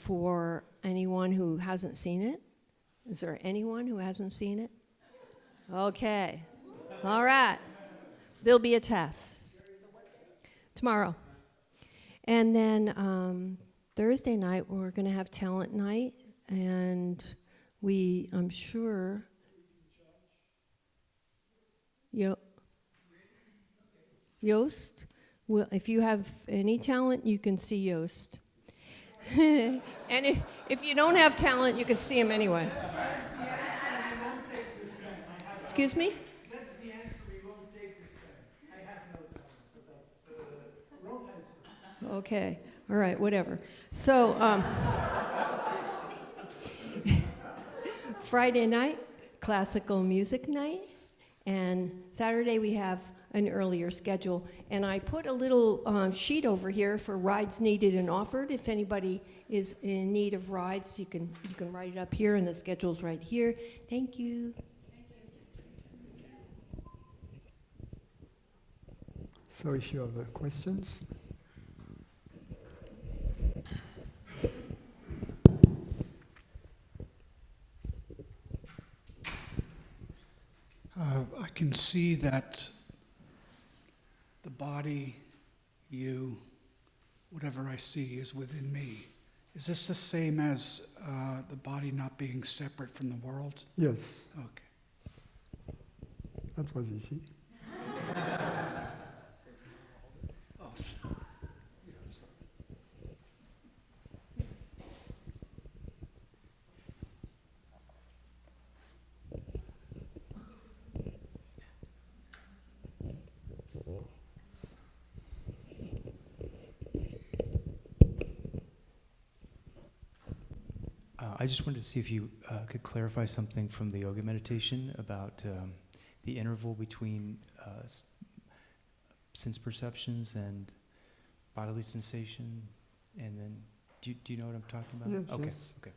for anyone who hasn't seen it. Is there anyone who hasn't seen it? Okay. All right. There'll be a test. Tomorrow. And then Thursday night, we're going to have talent night. And I'm sure... Joost, well, if you have any talent, you can see Joost. And if you don't have talent, you can see him anyway. Excuse me? That's the answer we won't take this time. I have no talent, so that's the wrong answer. Okay, all right, whatever. So, Friday night, classical music night, and Saturday we have an earlier schedule. And I put a little sheet over here for rides needed and offered. If anybody is in need of rides, you can write it up here, and the schedule's right here. Thank you. So if you have questions. I can see that the body, you, whatever I see is within me. Is this the same as the body not being separate from the world? Yes. Okay. That was easy. Oh, so, yeah, I'm sorry. I just wanted to see if you could clarify something from the yoga meditation about the interval between sense perceptions and bodily sensation, and then, do you know what I'm talking about? Yes, okay, yes. okay.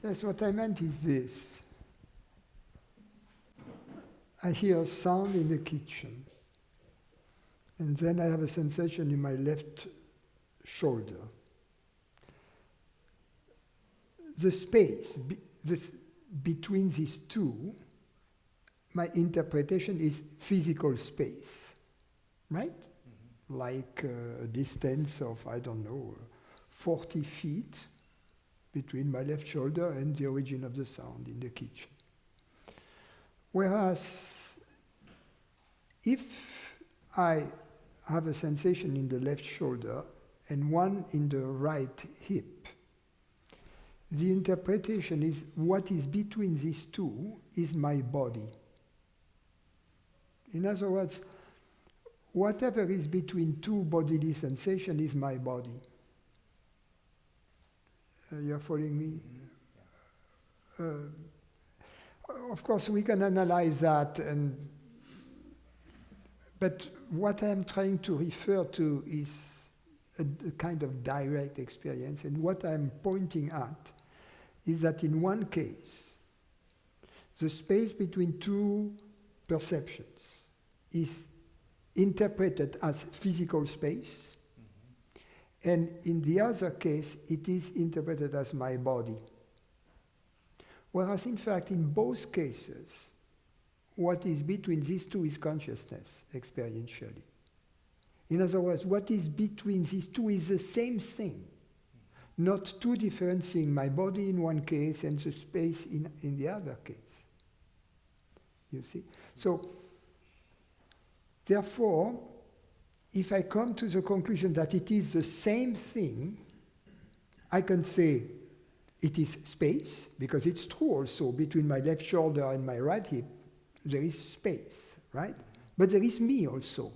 Yes, what I meant is this. I hear a sound in the kitchen, and then I have a sensation in my left shoulder. The space between these two, my interpretation is physical space, right? Mm-hmm. Like a distance of, 40 feet between my left shoulder and the origin of the sound in the kitchen. Whereas, if I have a sensation in the left shoulder and one in the right hip, the interpretation is what is between these two is my body. In other words, whatever is between two bodily sensations is my body. You're following me? Of course, we can analyze that, but what I'm trying to refer to is a kind of direct experience, and what I'm pointing at is that in one case, the space between two perceptions is interpreted as physical space, and in the other case, it is interpreted as my body. Whereas, in fact, in both cases, what is between these two is consciousness, experientially. In other words, what is between these two is the same thing. Not two different things, my body in one case and the space in the other case. You see? So, therefore, if I come to the conclusion that it is the same thing, I can say it is space, because it's true also, between my left shoulder and my right hip, there is space, right? But there is me also.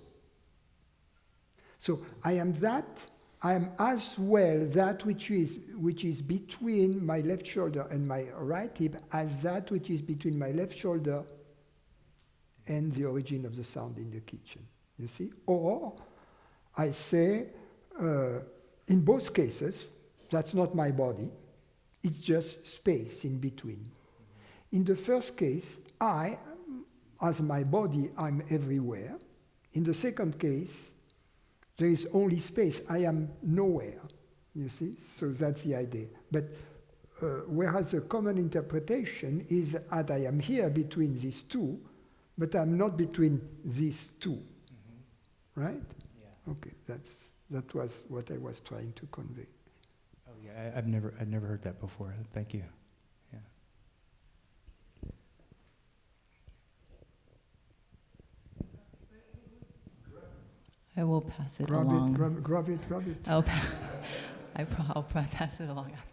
So I am as well that which is between my left shoulder and my right hip as that which is between my left shoulder and the origin of the sound in the kitchen. You see? Or I say, in both cases, that's not my body, it's just space in between. In the first case, I, as my body, I'm everywhere. In the second case, there is only space. I am nowhere. You see? So that's the idea. But whereas the common interpretation is that I am here between these two, but I'm not between these two. Mm-hmm. Right? Yeah. Okay, that was what I was trying to convey. Oh yeah, I've never heard that before. Thank you. Yeah. I will pass it Grab along. it, grab it. I'll pass it along after.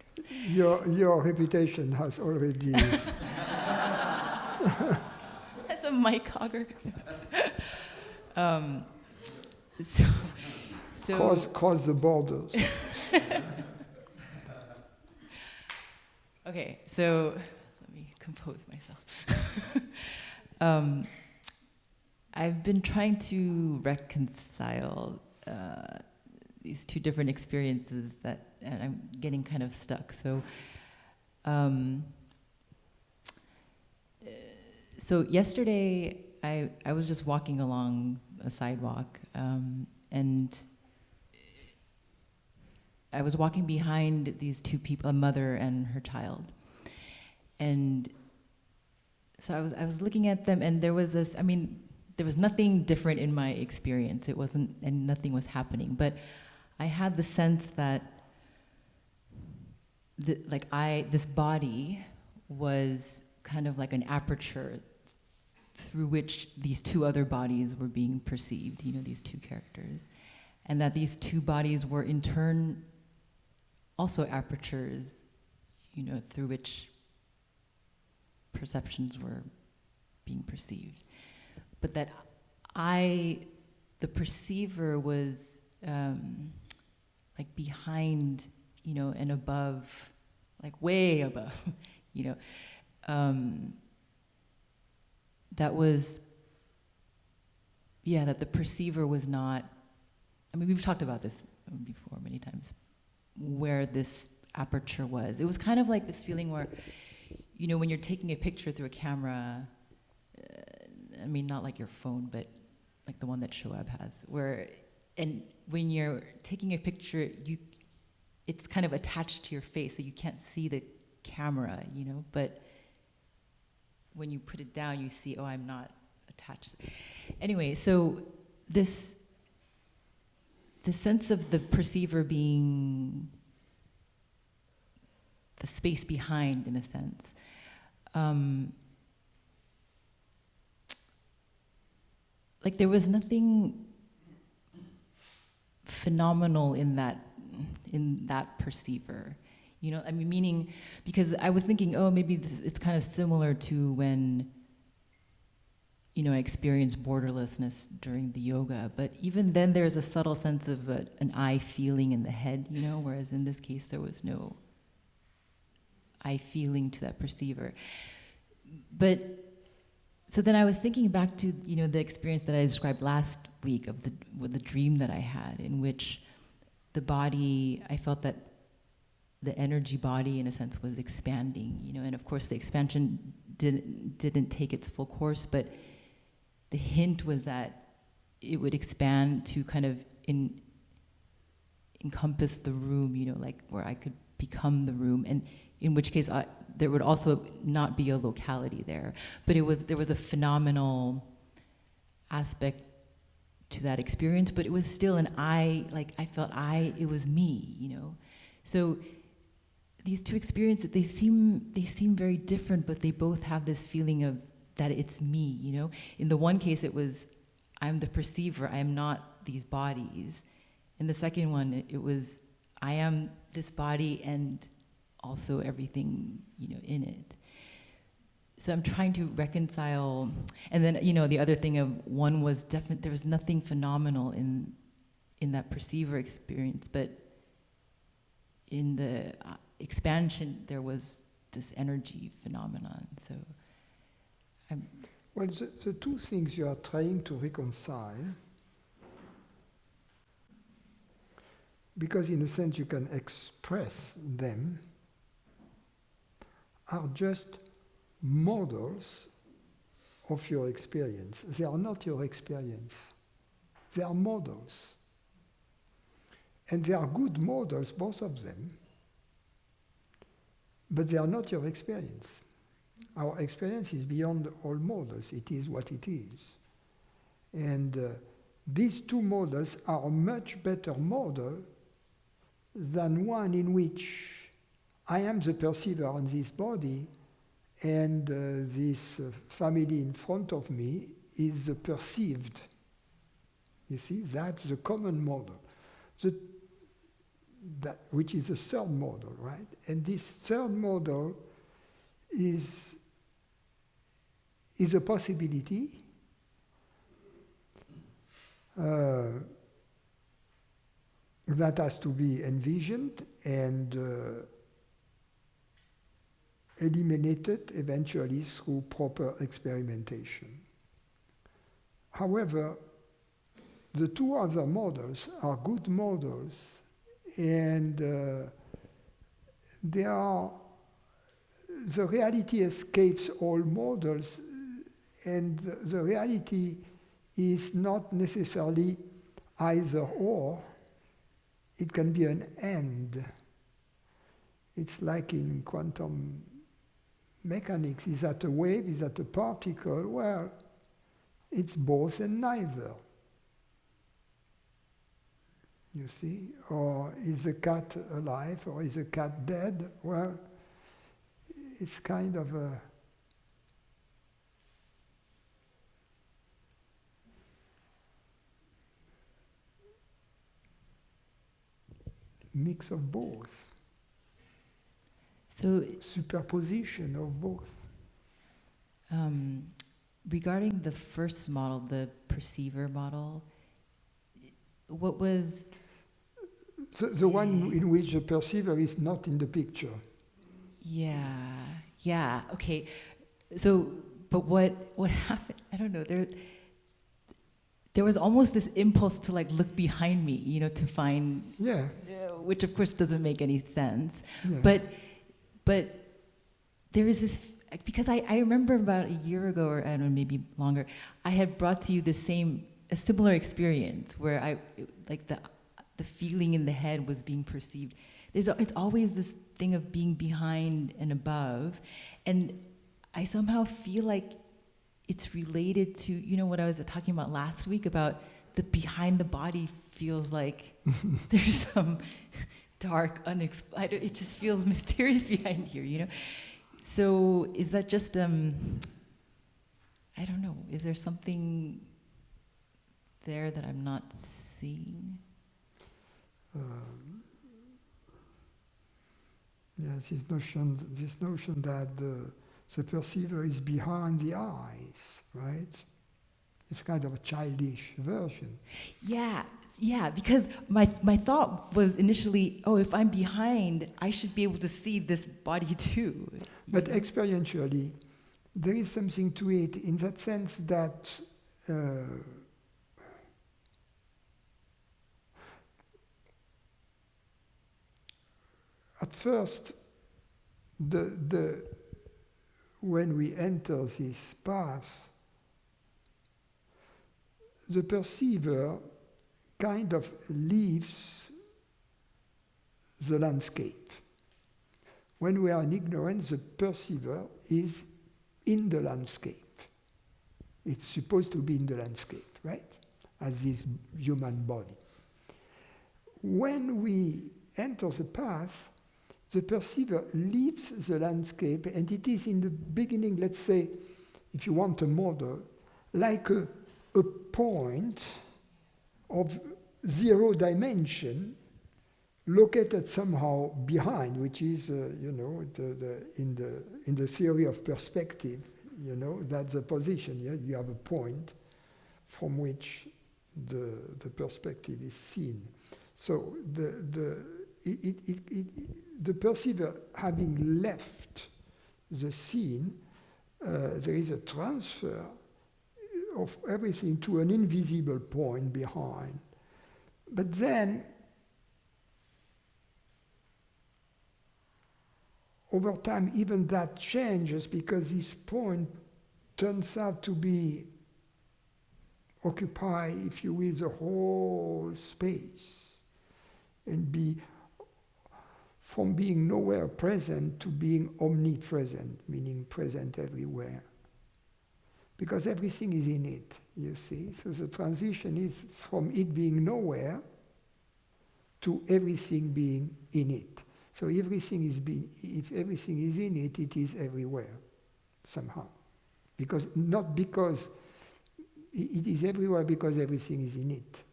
Your reputation has already... As a mic hogger. Cross the borders. Okay, so let me compose myself. I've been trying to reconcile these two different experiences and I'm getting kind of stuck. So yesterday I was just walking along a sidewalk and I was walking behind these two people, a mother and her child. And so I was looking at them and there was there was nothing different in my experience. It wasn't, and nothing was happening. But I had the sense that this body was kind of like an aperture through which these two other bodies were being perceived, these two characters. And that these two bodies were in turn also apertures, through which perceptions were being perceived. But that the perceiver was like behind, and above, like way above, that was, that the perceiver was not, we've talked about this before many times, where this aperture was. It was kind of like this feeling where, when you're taking a picture through a camera, not like your phone, but like the one that Shoaib has, and when you're taking a picture, it's kind of attached to your face, so you can't see the camera, but when you put it down, you see, oh, I'm not attached. Anyway, so the sense of the perceiver being the space behind, in a sense, like there was nothing phenomenal in that perceiver, meaning, because I was thinking, oh, maybe it's kind of similar to when, I experienced borderlessness during the yoga, but even then there's a subtle sense of an I feeling in the head, whereas in this case there was no I feeling to that perceiver. But so then I was thinking back to the experience that I described last week with the dream that I had, in which the body, I felt that the energy body in a sense was expanding, and of course the expansion didn't take its full course, but the hint was that it would expand to kind of encompass the room, like where I could become the room, and in which case there would also not be a locality there. But there was a phenomenal aspect to that experience, but it was still an I, like I felt it was me, So these two experiences, they seem very different, but they both have this feeling of that it's me, In the one case it was, I'm the perceiver, I am not these bodies. In the second one, it was, I am this body and also everything, in it. So I'm trying to reconcile, and then, the other thing of one was definite, there was nothing phenomenal in that perceiver experience, but in the expansion, there was this energy phenomenon, so Well, the two things you are trying to reconcile, because in a sense you can express them, are just models of your experience. They are not your experience. They are models. And they are good models, both of them, but they are not your experience. Our experience is beyond all models. It is what it is. And these two models are a much better model than one in which I am the perceiver on this body, and this family in front of me is the perceived. You see, that's the common model, which is the third model, right? And this third model is a possibility. That has to be envisioned and eliminated eventually through proper experimentation. However, the two other models are good models, and the reality escapes all models, and the reality is not necessarily either or. It can be an and. It's like in quantum mechanics. Is that a wave? Is that a particle? Well, it's both and neither. You see? Or is the cat alive or is the cat dead? Well, it's kind of a mix of both. So, superposition of both. regarding the first model, the perceiver model, what was... The one in which the perceiver is not in the picture. Yeah, okay. So, but what happened, I don't know, there was almost this impulse to like look behind me, you know, to find, which of course doesn't make any sense. Yeah. But there is this, because I remember about a year ago, or I don't know, maybe longer, I had brought to you a similar experience where the feeling in the head was being perceived. It's always this thing of being behind and above, and I somehow feel like it's related to, you know, what I was talking about last week about the behind the body feels like there's some dark, it just feels mysterious behind here, you know? So is that just, I don't know, is there something there that I'm not seeing? Yes, this notion that the perceiver is behind the eyes, right? It's kind of a childish version. Yeah, because my thought was initially, if I'm behind, I should be able to see this body too. But experientially, there is something to it in that sense that at first, when we enter this path, the perceiver kind of leaves the landscape. When we are in ignorance, the perceiver is in the landscape. It's supposed to be in the landscape, right? As this human body. When we enter the path, the perceiver leaves the landscape, and it is in the beginning, let's say, if you want a model, like a point of zero dimension located somehow behind, which is, in the theory of perspective, you know, that's the position. Yeah? You have a point from which the perspective is seen. So the perceiver having left the scene, there is a transfer of everything to an invisible point behind. But then, over time, even that changes because this point turns out to occupy, if you will, the whole space. and be from being nowhere present to being omnipresent, meaning present everywhere. Because everything is in it, you see. So the transition is from it being nowhere to everything being in it. So if everything is in it, it is everywhere, somehow. Not because it is everywhere because everything is in it.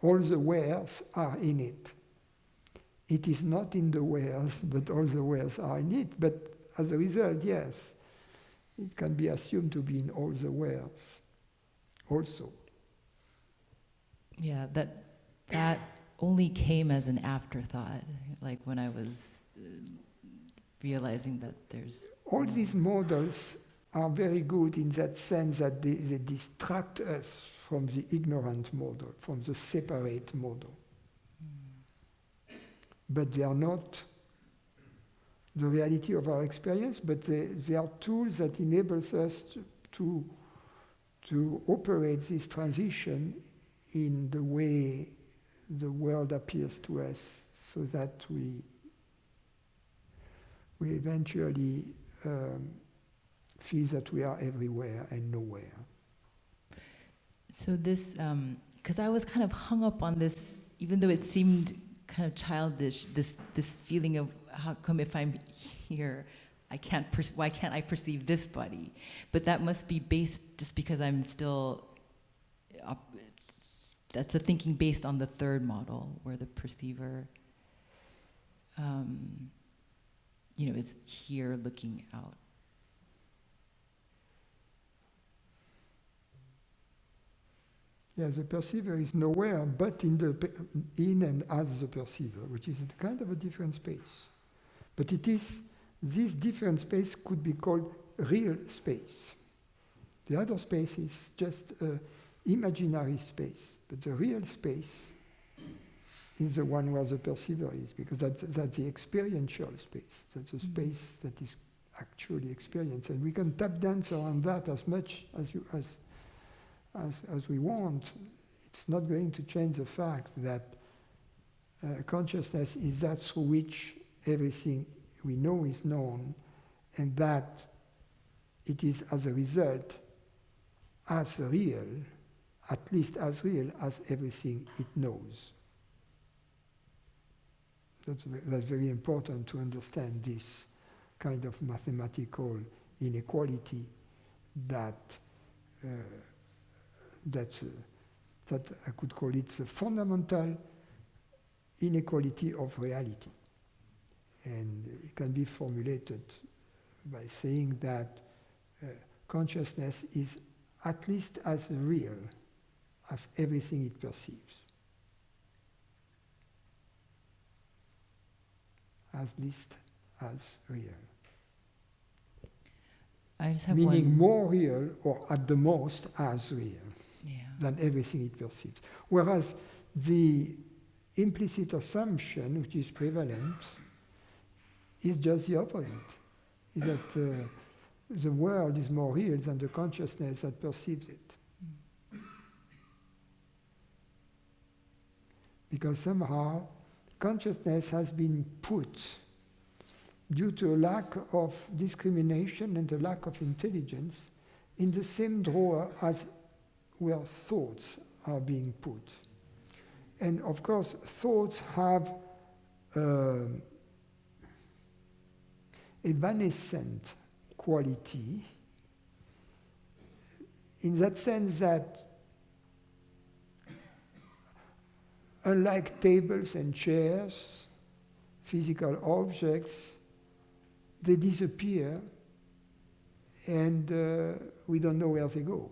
All the wheres are in it. It is not in the wheres, but all the wheres are in it. But as a result, yes, it can be assumed to be in all the wheres also. Yeah, that only came as an afterthought, like when I was realizing that there's... All these models are very good in that sense that they distract us from the ignorant model, from the separate model. But they are not the reality of our experience, but they are tools that enables us to operate this transition in the way the world appears to us, so that we eventually feel that we are everywhere and nowhere. So this, because I was kind of hung up on this, even though it seemed kind of childish, this feeling of how come if I'm here, why can't I perceive this body? But that must be based just because I'm still, that's a thinking based on the third model, where the perceiver, is here looking out. Yeah, the perceiver is nowhere but in and as the perceiver, which is kind of a different space. But this different space could be called real space. The other space is just imaginary space, but the real space is the one where the perceiver is, because that's the experiential space. That's a space that is actually experienced, and we can tap dance around that as much as we want. It's not going to change the fact that consciousness is that through which everything we know is known, and that it is as a result as real, at least as real as everything it knows. That's very important to understand this kind of mathematical inequality that I could call it the fundamental inequality of reality. And it can be formulated by saying that consciousness is at least as real as everything it perceives. At least as real. I just have Meaning one. more real, or at the most as real, than everything it perceives. Whereas the implicit assumption, which is prevalent, is just the opposite. Is that the world is more real than the consciousness that perceives it. Because somehow consciousness has been put, due to a lack of discrimination and a lack of intelligence, in the same drawer as where thoughts are being put. And of course, thoughts have evanescent quality, in that sense that unlike tables and chairs, physical objects, they disappear and we don't know where they go.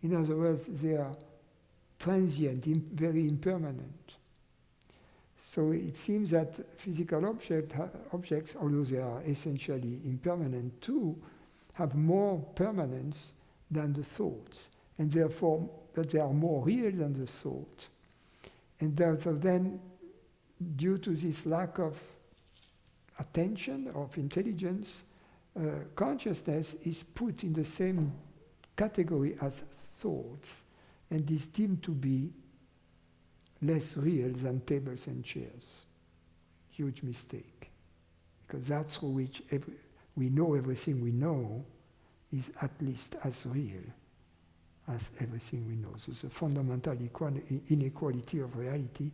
In other words, they are transient, very impermanent. So it seems that physical objects, although they are essentially impermanent too, have more permanence than the thoughts, and therefore that they are more real than the thought. And therefore then, due to this lack of attention, of intelligence, consciousness is put in the same category as thoughts, and is deemed to be less real than tables and chairs. Huge mistake. Because that's through which we know everything we know is at least as real as everything we know. So the fundamental inequality of reality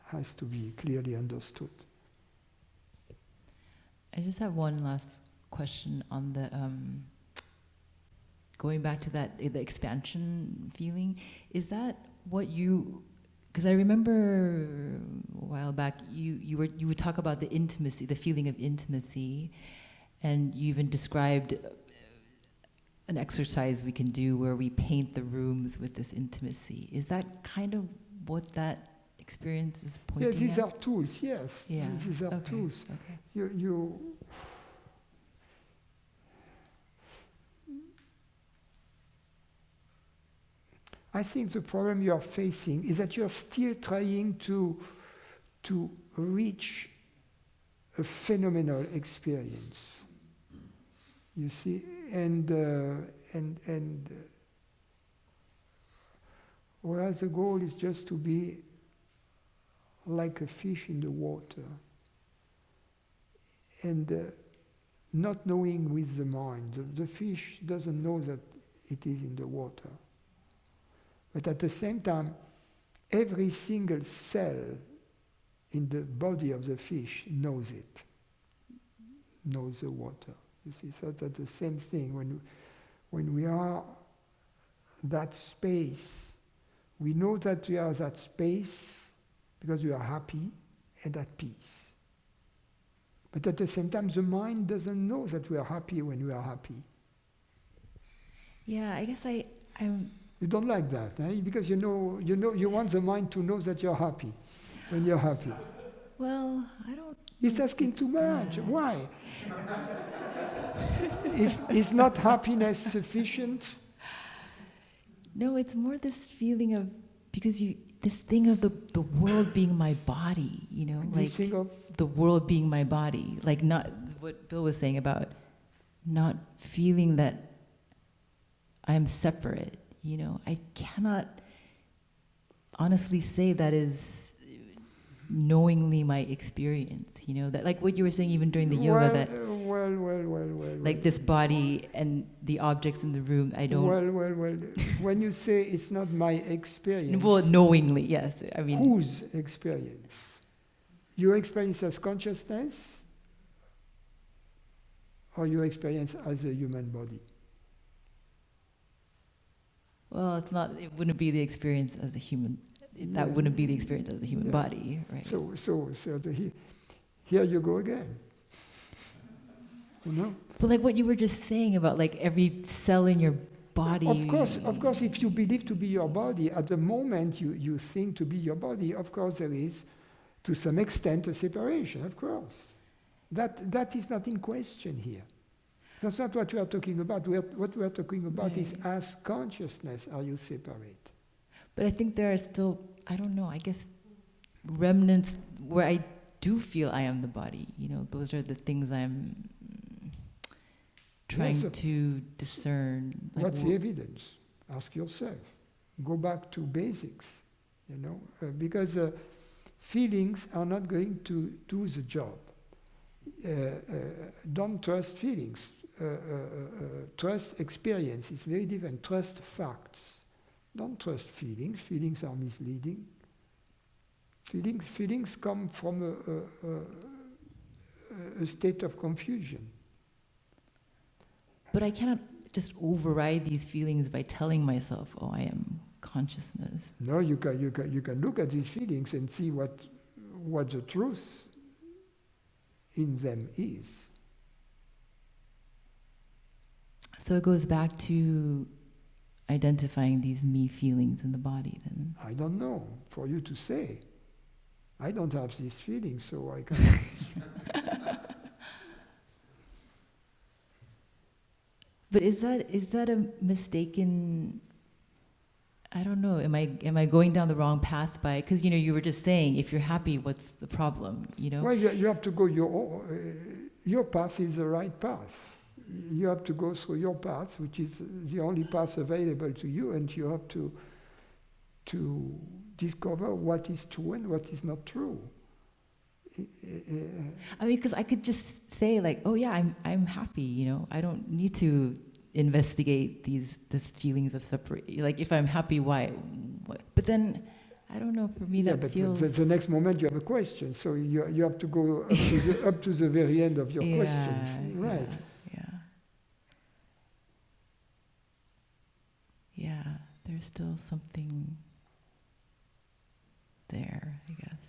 has to be clearly understood. I just have one last question on the going back to that the expansion feeling. Is that what you? Because I remember a while back you would talk about the intimacy, the feeling of intimacy, and you even described an exercise we can do where we paint the rooms with this intimacy. Is that kind of what that experience is pointing Yes, these at? are tools, yes. Yeah. These are Okay. tools. Okay. I think the problem you are facing is that you're still trying to reach a phenomenal experience. You see, and whereas the goal is just to be like a fish in the water, and not knowing with the mind. The fish doesn't know that it is in the water. But at the same time, every single cell in the body of the fish knows it, knows the water. You see, so that's the same thing. When we are that space, we know that we are that space because we are happy and at peace. But at the same time, the mind doesn't know that we are happy when we are happy. Yeah, I guess I'm. You don't like that, eh? Because you want the mind to know that you're happy when you're happy. Well, I don't. It's asking too much. Why? Is not happiness sufficient? No, it's more this feeling of because this thing of the world being my body, you know, And like you think of the world being my body, like not what Bill was saying about not feeling that I'm separate. You know, I cannot honestly say that is knowingly my experience. You know, that like what you were saying even during the yoga that like this body and the objects in the room, I don't. Well. When you say it's not my experience, Well, knowingly, yes. I mean, whose experience? Your experience as consciousness, or your experience as a human body? well, it's not. It wouldn't be the experience as a human. That wouldn't be the experience as a human body, right? So here you go again. You know? But like what you were just saying about like every cell in your body. Of course, if you believe to be your body, at the moment you think to be your body, of course there is, to some extent, a separation, of course. That is not in question here. That's not what we are talking about. What we are talking about is as consciousness, are you separate? But I think there are still, I don't know, I guess remnants where I do feel I am the body. You know, those are the things I'm trying to discern. Like What's the evidence? Ask yourself. Go back to basics, you know, because feelings are not going to do the job. Don't trust feelings. Trust experience. It's very different. Trust facts. Don't trust feelings. Feelings are misleading. Feelings come from a state of confusion. But I cannot just override these feelings by telling myself, "Oh, I am consciousness." No, you can look at these feelings and see what the truth in them is. So it goes back to identifying these me feelings in the body then. I don't know, for you to say. I don't have these feelings, so I can't. But is that a mistaken? I don't know. Am I going down the wrong path by? Because you were just saying, if you're happy, what's the problem? You know. Well, you have to go your path is the right path. You have to go through your path, which is the only path available to you, and you have to discover what is true and what is not true. I mean, because I could just say like, oh yeah, I'm happy, you know. I don't need to investigate these feelings of separate. Like, if I'm happy, why? But then, I don't know. For me, Yeah, that but feels. the next moment you have a question, so you have to go up to the very end of your Yeah, questions, right? Yeah, there's still something there, I guess.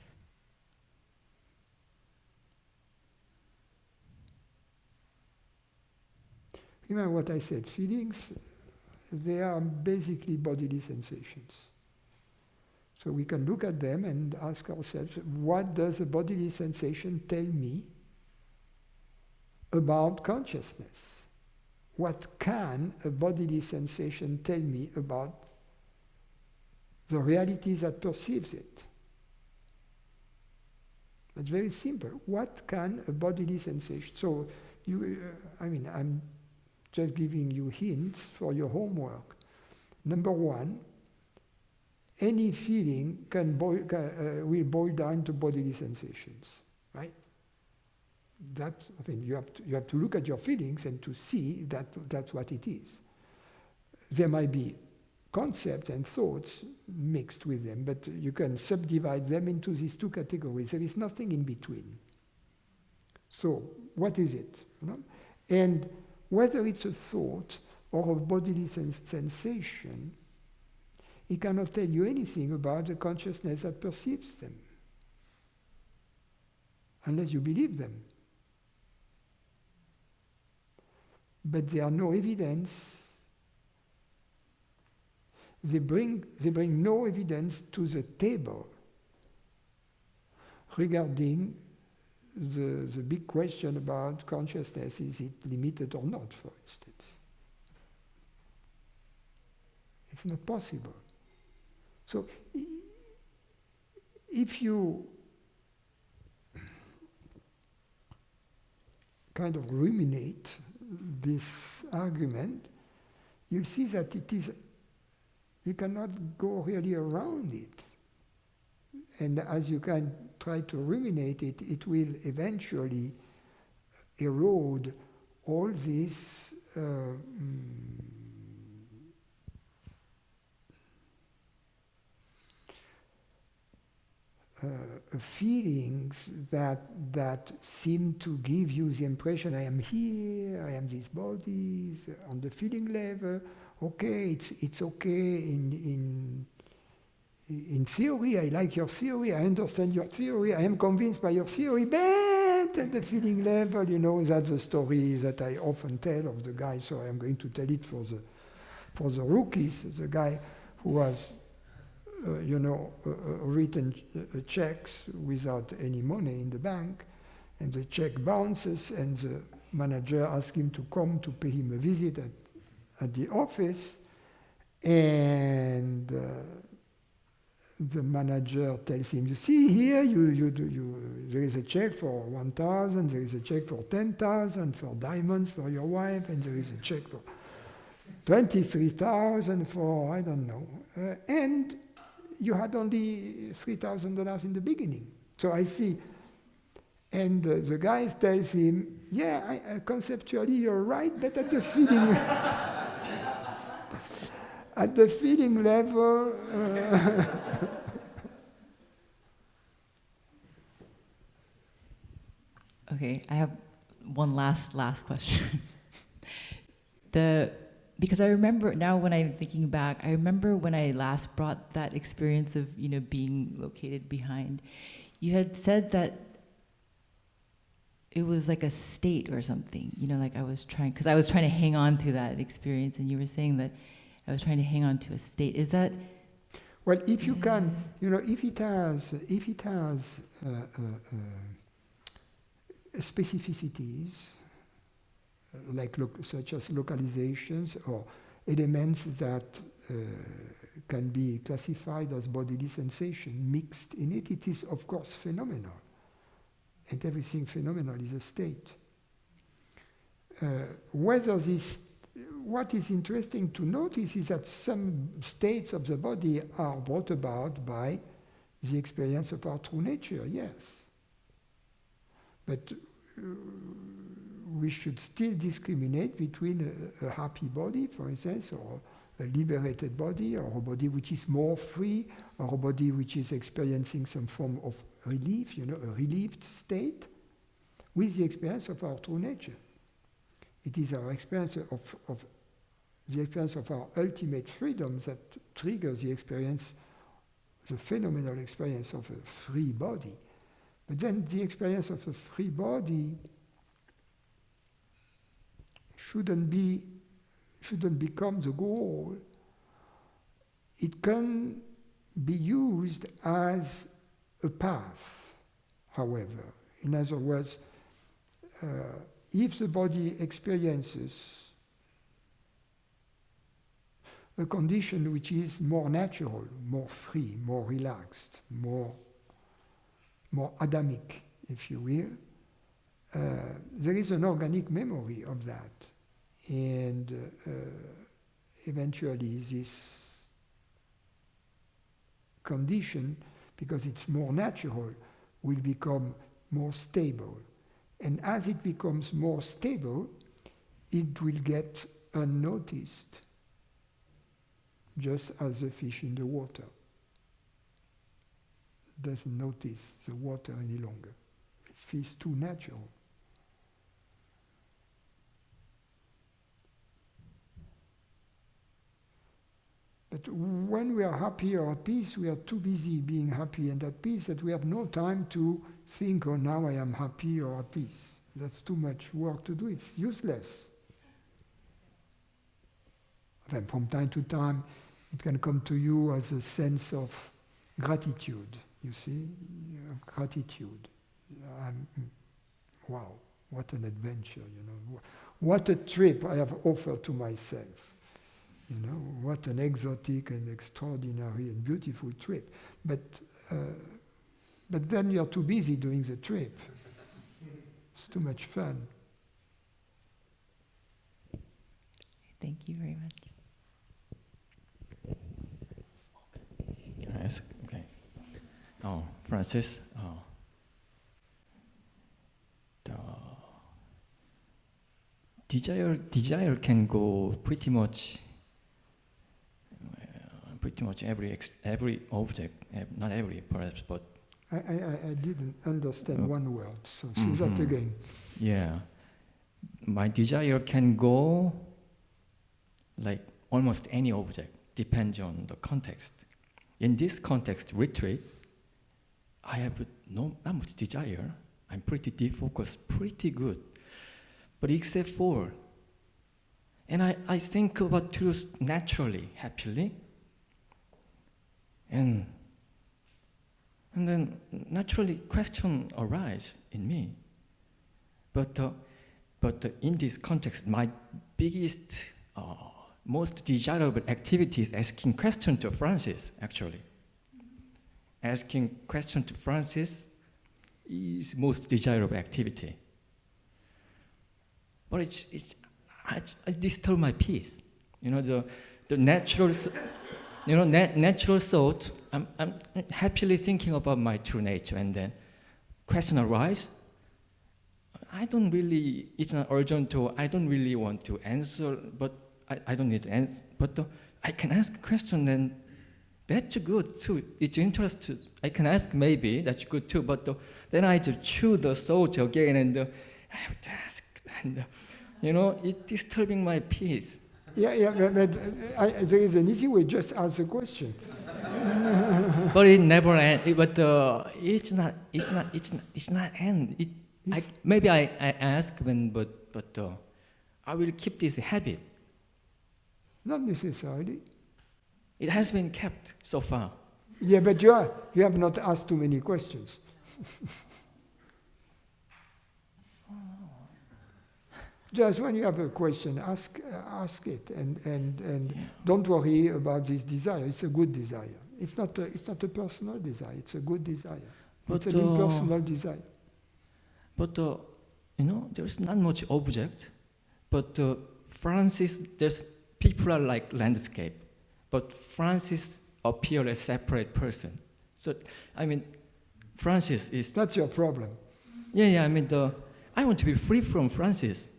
Remember what I said, feelings, they are basically bodily sensations. So we can look at them and ask ourselves, what does a bodily sensation tell me about consciousness? What can a bodily sensation tell me about the reality that perceives it? That's very simple. What can a bodily sensation? So, I'm just giving you hints for your homework. Number one, any feeling will boil down to bodily sensations, right? You have to look at your feelings and to see that that's what it is. There might be concepts and thoughts mixed with them, but you can subdivide them into these two categories. There is nothing in between. So, what is it? You know? And whether it's a thought or a bodily sensation, it cannot tell you anything about the consciousness that perceives them, unless you believe them. But there are no evidence. They bring no evidence to the table regarding the big question about consciousness. Is it limited or not, for instance? It's not possible. So if you kind of ruminate this argument, you'll see that you cannot go really around it. And as you can try to ruminate it, it will eventually erode all these feelings that seem to give you the impression, I am here, I am these bodies, on the feeling level. Okay, it's okay in theory, I like your theory, I understand your theory, I am convinced by your theory, but at the feeling level, that's the story that I often tell of the guy, so I am going to tell it for the rookies, the guy who was written checks without any money in the bank, and the check bounces, and the manager asks him to come to pay him a visit at the office, and the manager tells him, you see here, there is a check for 1,000, there is a check for 10,000 for diamonds for your wife, and there is a check for 23,000 for, I don't know, and you had only $3,000 in the beginning. So I see. And the guy tells him, yeah, conceptually you're right, but at the feeling, at the feeling level, Okay, I have one last question. Because I remember now when I'm thinking back, I remember when I last brought that experience of, being located behind. You had said that it was like a state or something, like I was trying to hang on to that experience, and you were saying that I was trying to hang on to a state. Is that? Well, if you can, if it has specificities, such as localizations or elements that can be classified as bodily sensation mixed in it, it is of course phenomenal. And everything phenomenal is a state. Whether this what is interesting to notice is that some states of the body are brought about by the experience of our true nature, yes. But we should still discriminate between a happy body, for instance, or a liberated body, or a body which is more free, or a body which is experiencing some form of relief, a relieved state, with the experience of our true nature. It is our experience of the experience of our ultimate freedom that triggers the experience, the phenomenal experience of a free body. But then the experience of a free body shouldn't become the goal. It can be used as a path, however. In other words, if the body experiences a condition which is more natural, more free, more relaxed, more Adamic, if you will, there is an organic memory of that. And eventually this condition, because it's more natural, will become more stable. And as it becomes more stable, it will get unnoticed, just as the fish in the water doesn't notice the water any longer. It feels too natural. But when we are happy or at peace, we are too busy being happy and at peace that we have no time to think, oh, now I am happy or at peace. That's too much work to do. It's useless. And from time to time, it can come to you as a sense of gratitude, you see, gratitude. Wow, what an adventure, What a trip I have offered to myself. What an exotic and extraordinary and beautiful trip. But then you're too busy doing the trip. It's too much fun. Thank you very much. Can I ask? Okay. Francis, the desire can go pretty much every object, not every perhaps, but I didn't understand one word, so say that again. Yeah, my desire can go like almost any object, depends on the context. In this context, retreat, I have not much desire. I'm pretty defocused, pretty good. But except for, and I think about truth naturally, happily, and then naturally question arise in me. But in this context, my biggest, most desirable activity is asking question to Francis, actually. Asking question to Francis is most desirable activity. But it disturbs my peace. The natural, natural thought. I'm happily thinking about my true nature, and then question arise. It's not urgent, or I don't really want to answer, but I don't need to answer. But I can ask a question, and that's good too. It's interesting. I can ask maybe, that's good too, but then I just choose the thought again, and I have to ask, and it's disturbing my peace. Yeah, but there is an easy way, just ask the question. But it never ends. But it's not end. Maybe I ask when, but I will keep this habit. Not necessarily. It has been kept so far. Yeah, but you have not asked too many questions. Just when you have a question, ask it, and don't worry about this desire. It's a good desire. It's not a personal desire. It's a good desire. It's an impersonal desire. But there's not much object. But Francis, there's people are like landscape, but Francis appear as separate person. So, I mean, Francis is... That's your problem. Yeah, I mean, I want to be free from Francis.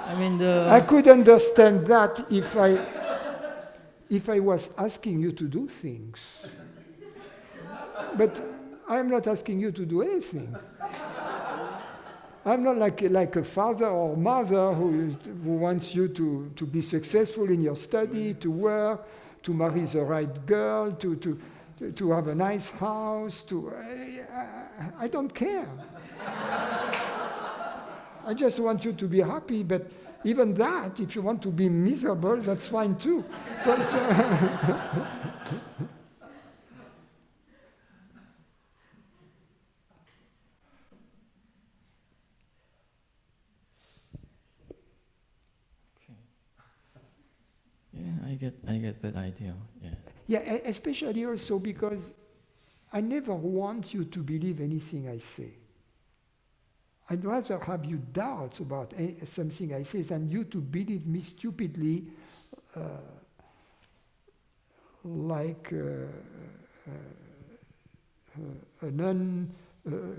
I mean, I could understand that if I was asking you to do things. But I'm not asking you to do anything. I'm not like a father or mother who wants you to be successful in your study, to work, to marry the right girl, to have a nice house. I don't care. I just want you to be happy, but even that, if you want to be miserable, that's fine too. So yeah, I get that idea. Yeah. yeah, especially also because I never want you to believe anything I say. I'd rather have you doubts about something I say than you to believe me stupidly, like a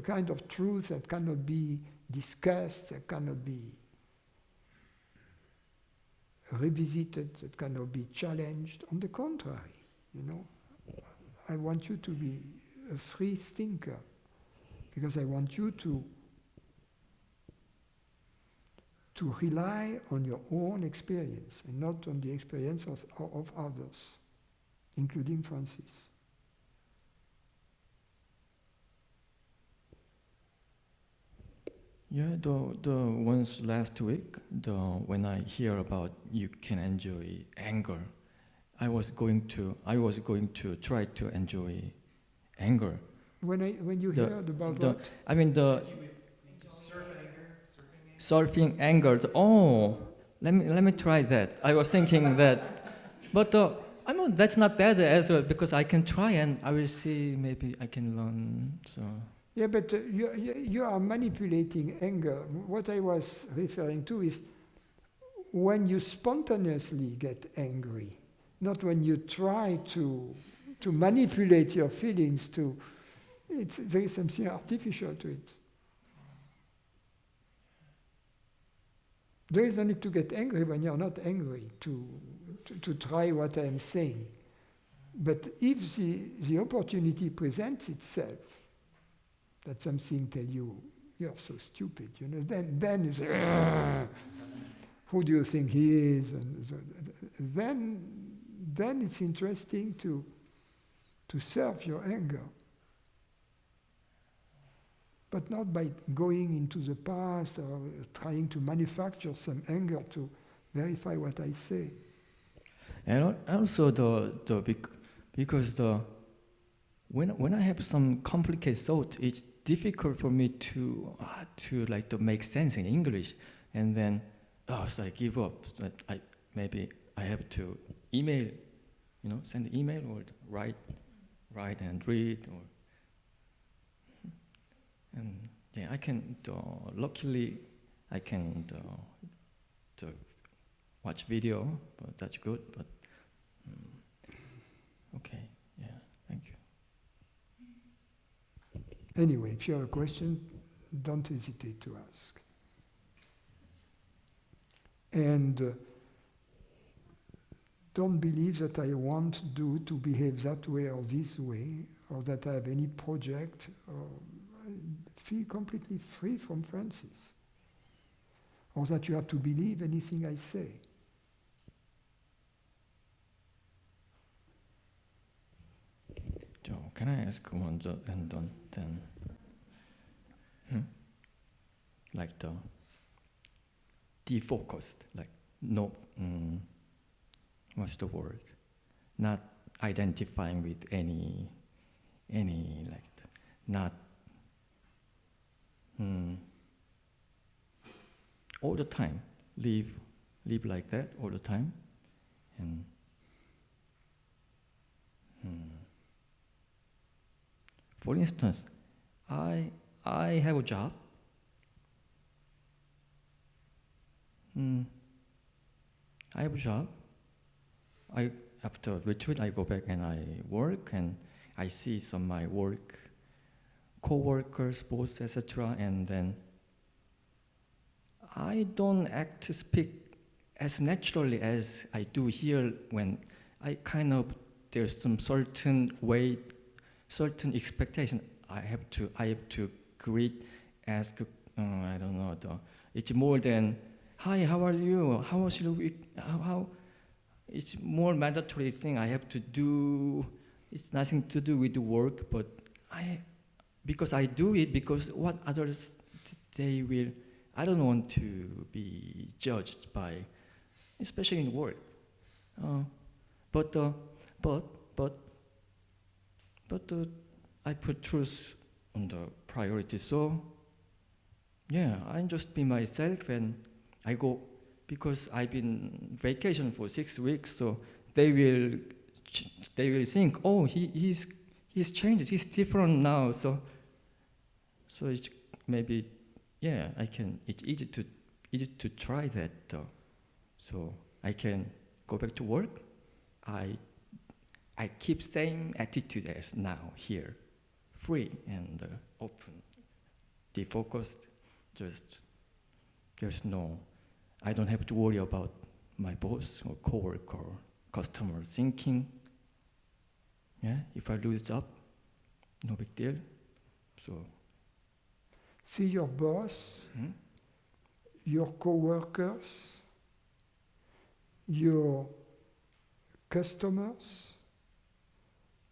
kind of truth that cannot be discussed, that cannot be revisited, that cannot be challenged. On the contrary, I want you to be a free thinker, because I want you to rely on your own experience and not on the experience of others, including Francis. Yeah, the ones last week, when I hear about you can enjoy anger, I was going to try to enjoy anger. When you heard about what? I mean surfing anger. Oh, let me try that. I was thinking that, but I mean that's not bad as well, because I can try and I will see, maybe I can learn. So. Yeah, but you are manipulating anger. What I was referring to is when you spontaneously get angry, not when you try to manipulate your feelings. There is something artificial to it. There is no need to get angry when you're not angry, to try what I'm saying. But if the opportunity presents itself, that something tell you, you're so stupid, then you say, who do you think he is? And so, then it's interesting to serve your anger. But not by going into the past or trying to manufacture some anger to verify what I say. And also because when I have some complicated thought, it's difficult for me to make sense in English, and then so I give up. So maybe I have to email, send an email or write and read, and yeah, I can. Luckily, I can watch video, but that's good. But okay, yeah, thank you. Anyway, if you have a question, don't hesitate to ask. And don't believe that I want you to behave that way or this way, or that I have any project. Feel completely free from Francis, or that you have to believe anything I say. So can I ask one and then? Like the defocused, like no, what's the word? Not identifying with any not all the time. Live like that all the time, and For instance, I have a job. I have a job. After retreat, I go back and I work, and I see some of my work, co-workers, boss, etc. And then I don't act to speak as naturally as I do here when I there's some certain way, certain expectation I have to greet, ask, I don't know, it's more than, hi, how are you? How was your week? How it's more mandatory thing I have to do. It's nothing to do with the work, but because I do it because what others, they will, I don't want to be judged by, especially in work. But I put truth on the priority. So yeah, I just be myself, and I go because I've been vacation for 6 weeks. So they will think, oh, he's changed, he's different now. So it's maybe, yeah, it's easy to try that. So I can go back to work. I keep same attitude as now here, free and open, defocused. There's no, I don't have to worry about my boss or coworker or customer thinking. Yeah, if I lose job, no big deal. So See your boss, your co-workers, your customers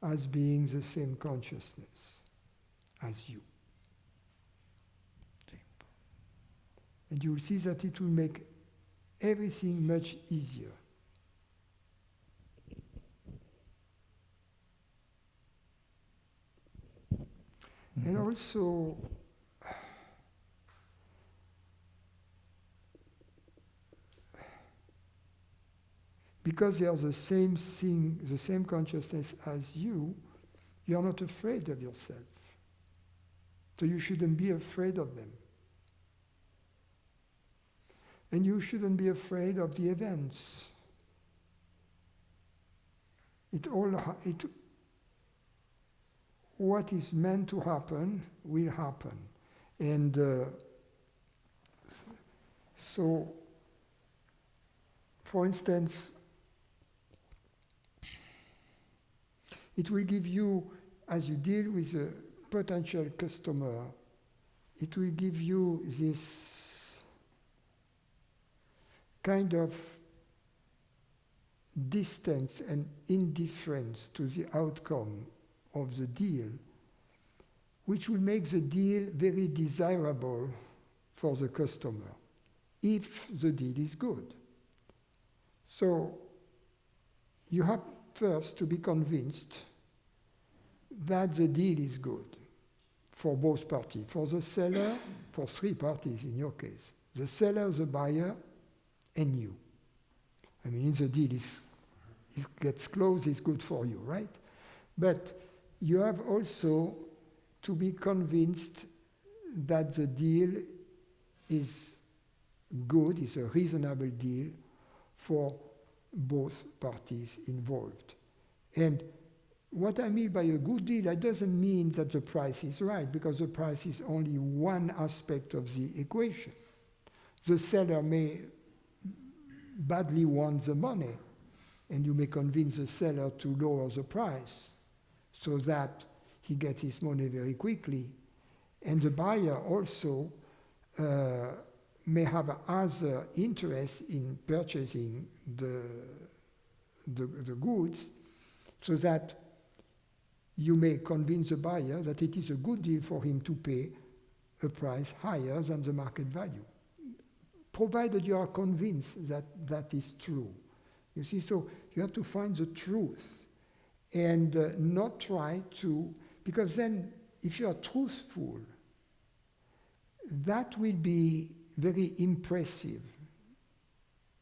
as being the same consciousness as you. And you will see that it will make everything much easier. And also, because they are the same thing, the same consciousness as you are not afraid of yourself. So you shouldn't be afraid of them. And you shouldn't be afraid of the events. What is meant to happen will happen. And so, for instance, it will give you, as you deal with a potential customer, it will give you this kind of distance and indifference to the outcome of the deal, which will make the deal very desirable for the customer, if the deal is good. So you have first to be convinced that the deal is good for both parties, for the seller, for three parties in your case, the seller, the buyer, and you. I mean, if the deal it gets closed, it's good for you, right? But you have also to be convinced that the deal is good, is a reasonable deal for both parties involved. And what I mean by a good deal, that doesn't mean that the price is right, because the price is only one aspect of the equation. The seller may badly want the money, and you may convince the seller to lower the price so that he gets his money very quickly. And the buyer also may have other interest in purchasing the goods, so that you may convince the buyer that it is a good deal for him to pay a price higher than the market value, provided you are convinced that that is true. You see, so you have to find the truth and not try to, because then if you are truthful, that will be very impressive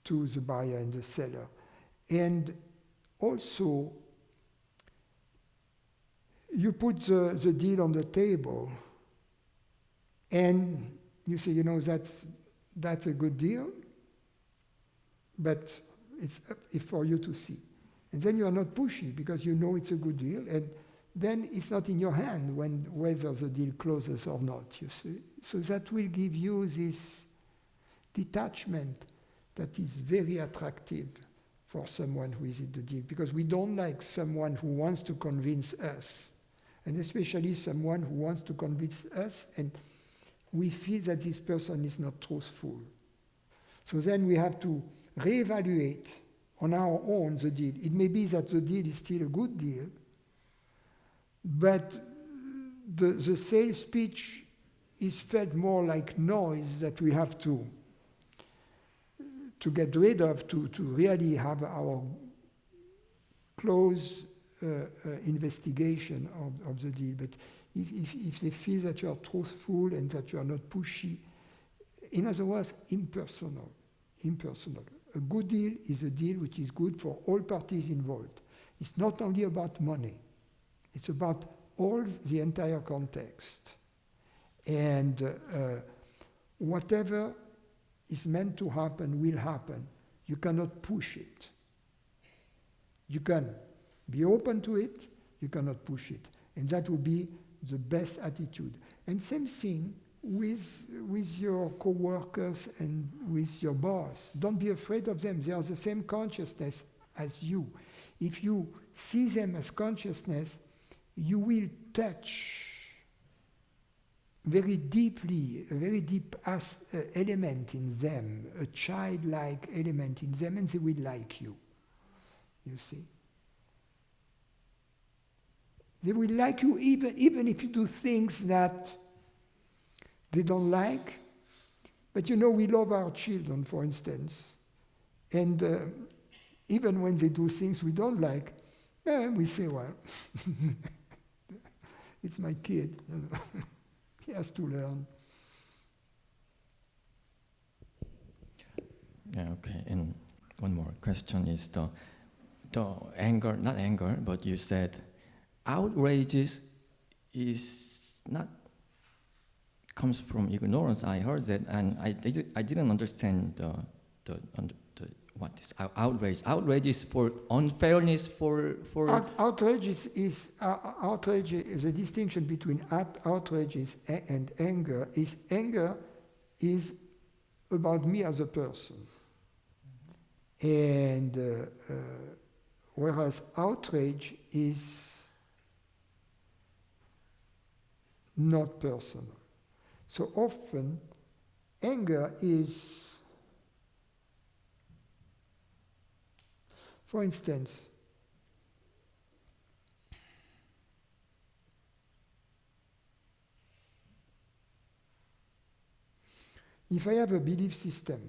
to the buyer and the seller. And also, you put the deal on the table, and you say, you know, that's a good deal, but it's up for you to see. And then you are not pushy because you know it's a good deal, and then it's not in your hand whether the deal closes or not, you see. So that will give you this detachment that is very attractive for someone who is in the deal, because we don't like someone who wants to convince us, and especially someone who wants to convince us, and we feel that this person is not truthful. So then we have to reevaluate on our own the deal. It may be that the deal is still a good deal, but the sales pitch is felt more like noise that we have to get rid of to really have our close investigation of the deal. But if they feel that you are truthful and that you are not pushy, in other words, impersonal. A good deal is a deal which is good for all parties involved. It's not only about money. It's about the entire context. And whatever is meant to happen will happen. You cannot push it. You can be open to it, you cannot push it. And that would be the best attitude. And same thing with your co-workers and with your boss. Don't be afraid of them. They are the same consciousness as you. If you see them as consciousness, you will touch very deeply, a very deep element in them, a childlike element in them, and they will like you. You see? They will like you even if you do things that they don't like. But you know, we love our children, for instance. And even when they do things we don't like, we say, well, it's my kid. He has to learn. Yeah, okay. And one more question is the anger, not anger, but you said outrages is not comes from ignorance. I heard that, and I didn't understand what is outrage. Outrage is for unfairness for. Outrage is outrage is a distinction between outrage and anger. Anger is about me as a person, and whereas outrage is not personal. So often, anger is, for instance, if I have a belief system,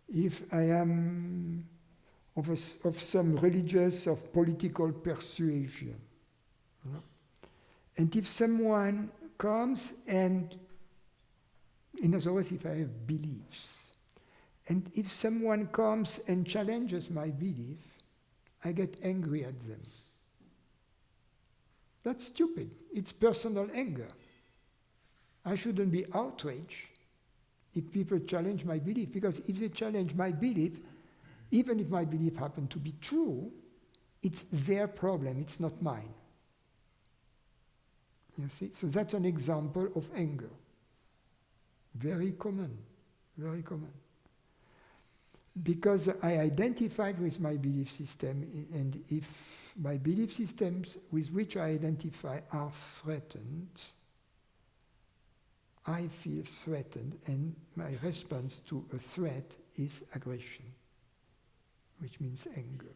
if I am of some religious or political persuasion, you know, and if someone comes and, in other words, if I have beliefs, and if someone comes and challenges my belief, I get angry at them. That's stupid. It's personal anger. I shouldn't be outraged if people challenge my belief, because if they challenge my belief, even if my belief happens to be true, it's their problem, it's not mine. You see? So that's an example of anger. Very common, very common. Because I identified with my belief system, and if my belief systems with which I identify are threatened, I feel threatened, and my response to a threat is aggression, which means anger.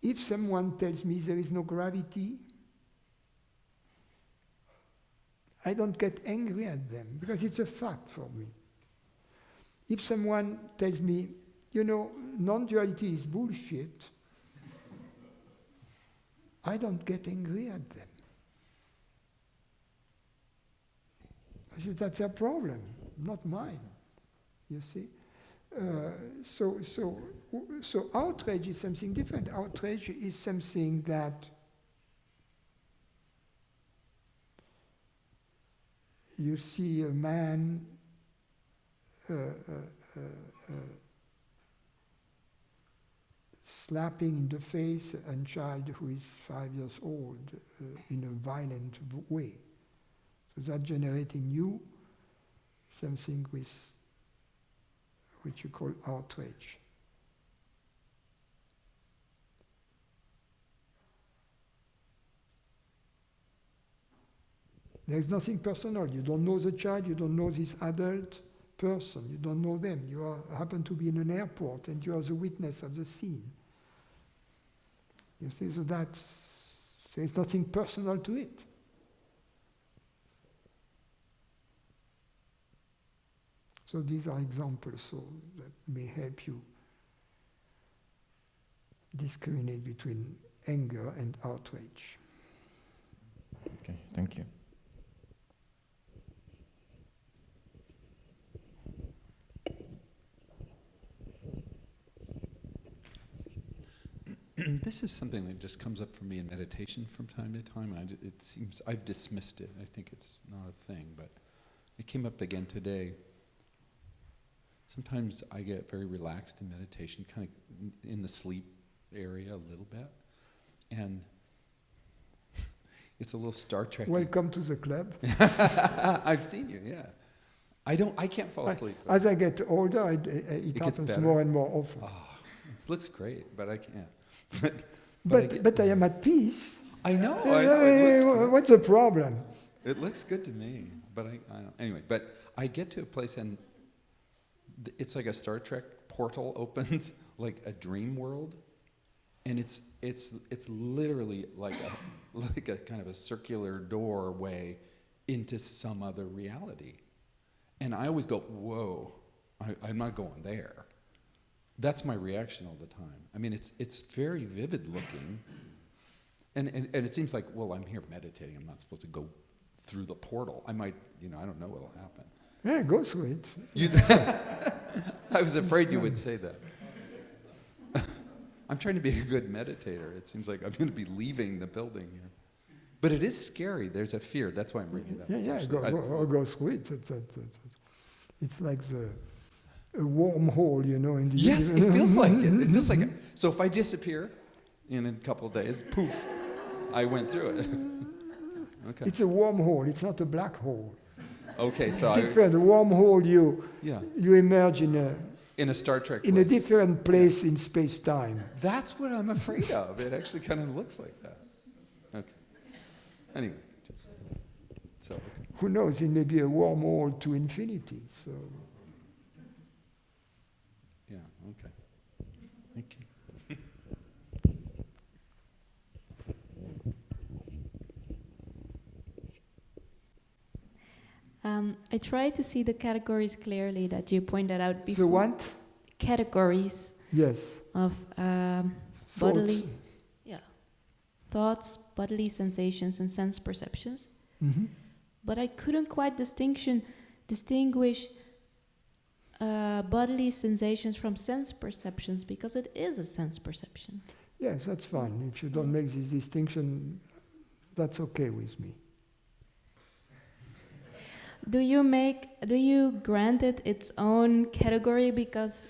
If someone tells me there is no gravity, I don't get angry at them, because it's a fact for me. If someone tells me, you know, non-duality is bullshit, I don't get angry at them. I say, that's their problem, not mine, you see. So So outrage is something different. Outrage is something that you see a man slapping in the face a child who is 5 years old in a violent way. So that generates in you something which you call outrage. There is nothing personal. You don't know the child, you don't know this adult person, you don't know them. You happen to be in an airport and you are the witness of the scene. You see, so there is nothing personal to it. So these are examples so that may help you discriminate between anger and outrage. Okay, thank you. This is something that just comes up for me in meditation from time to time. It seems I've dismissed it. I think it's not a thing, but it came up again today. Sometimes I get very relaxed in meditation, kind of in the sleep area a little bit, and it's a little Star Trek. Welcome to the club. I've seen you, yeah. I can't fall asleep. As I get older, it happens better. more and more often. Oh, it looks great, but I can't. But I am at peace. I know. It looks What's the problem? It looks good to me, but I don't. Anyway, but I get to a place and it's like a Star Trek portal opens, like a dream world, and it's literally like a kind of a circular doorway into some other reality, and I always go, whoa, I'm not going there. That's my reaction all the time. I mean, it's very vivid looking, and it seems like, well, I'm here meditating. I'm not supposed to go through the portal. I might, I don't know what'll happen. Yeah, go through it. I was afraid you would say that. I'm trying to be a good meditator. It seems like I'm going to be leaving the building here. But it is scary. There's a fear. That's why I'm bringing it up. Go through it. It's like a wormhole, in the Yes, it feels like it. It feels like it. So if I disappear in a couple of days, poof, I went through it. Okay. It's a wormhole. It's not a black hole. Okay, so different wormhole. You emerge in a Star Trek in place. a different place in space-time. That's what I'm afraid of. It actually kind of looks like that. Okay. Anyway, so. Who knows? It may be a wormhole to infinity. So. Yeah. Okay. Thank you. I try to see the categories clearly that you pointed out before. The what? Categories. Yes. Of bodily, thoughts, bodily sensations, and sense perceptions. Mm-hmm. But I couldn't quite distinguish bodily sensations from sense perceptions, because it is a sense perception. Yes, that's fine. If you don't make this distinction, that's okay with me. Do you grant it its own category because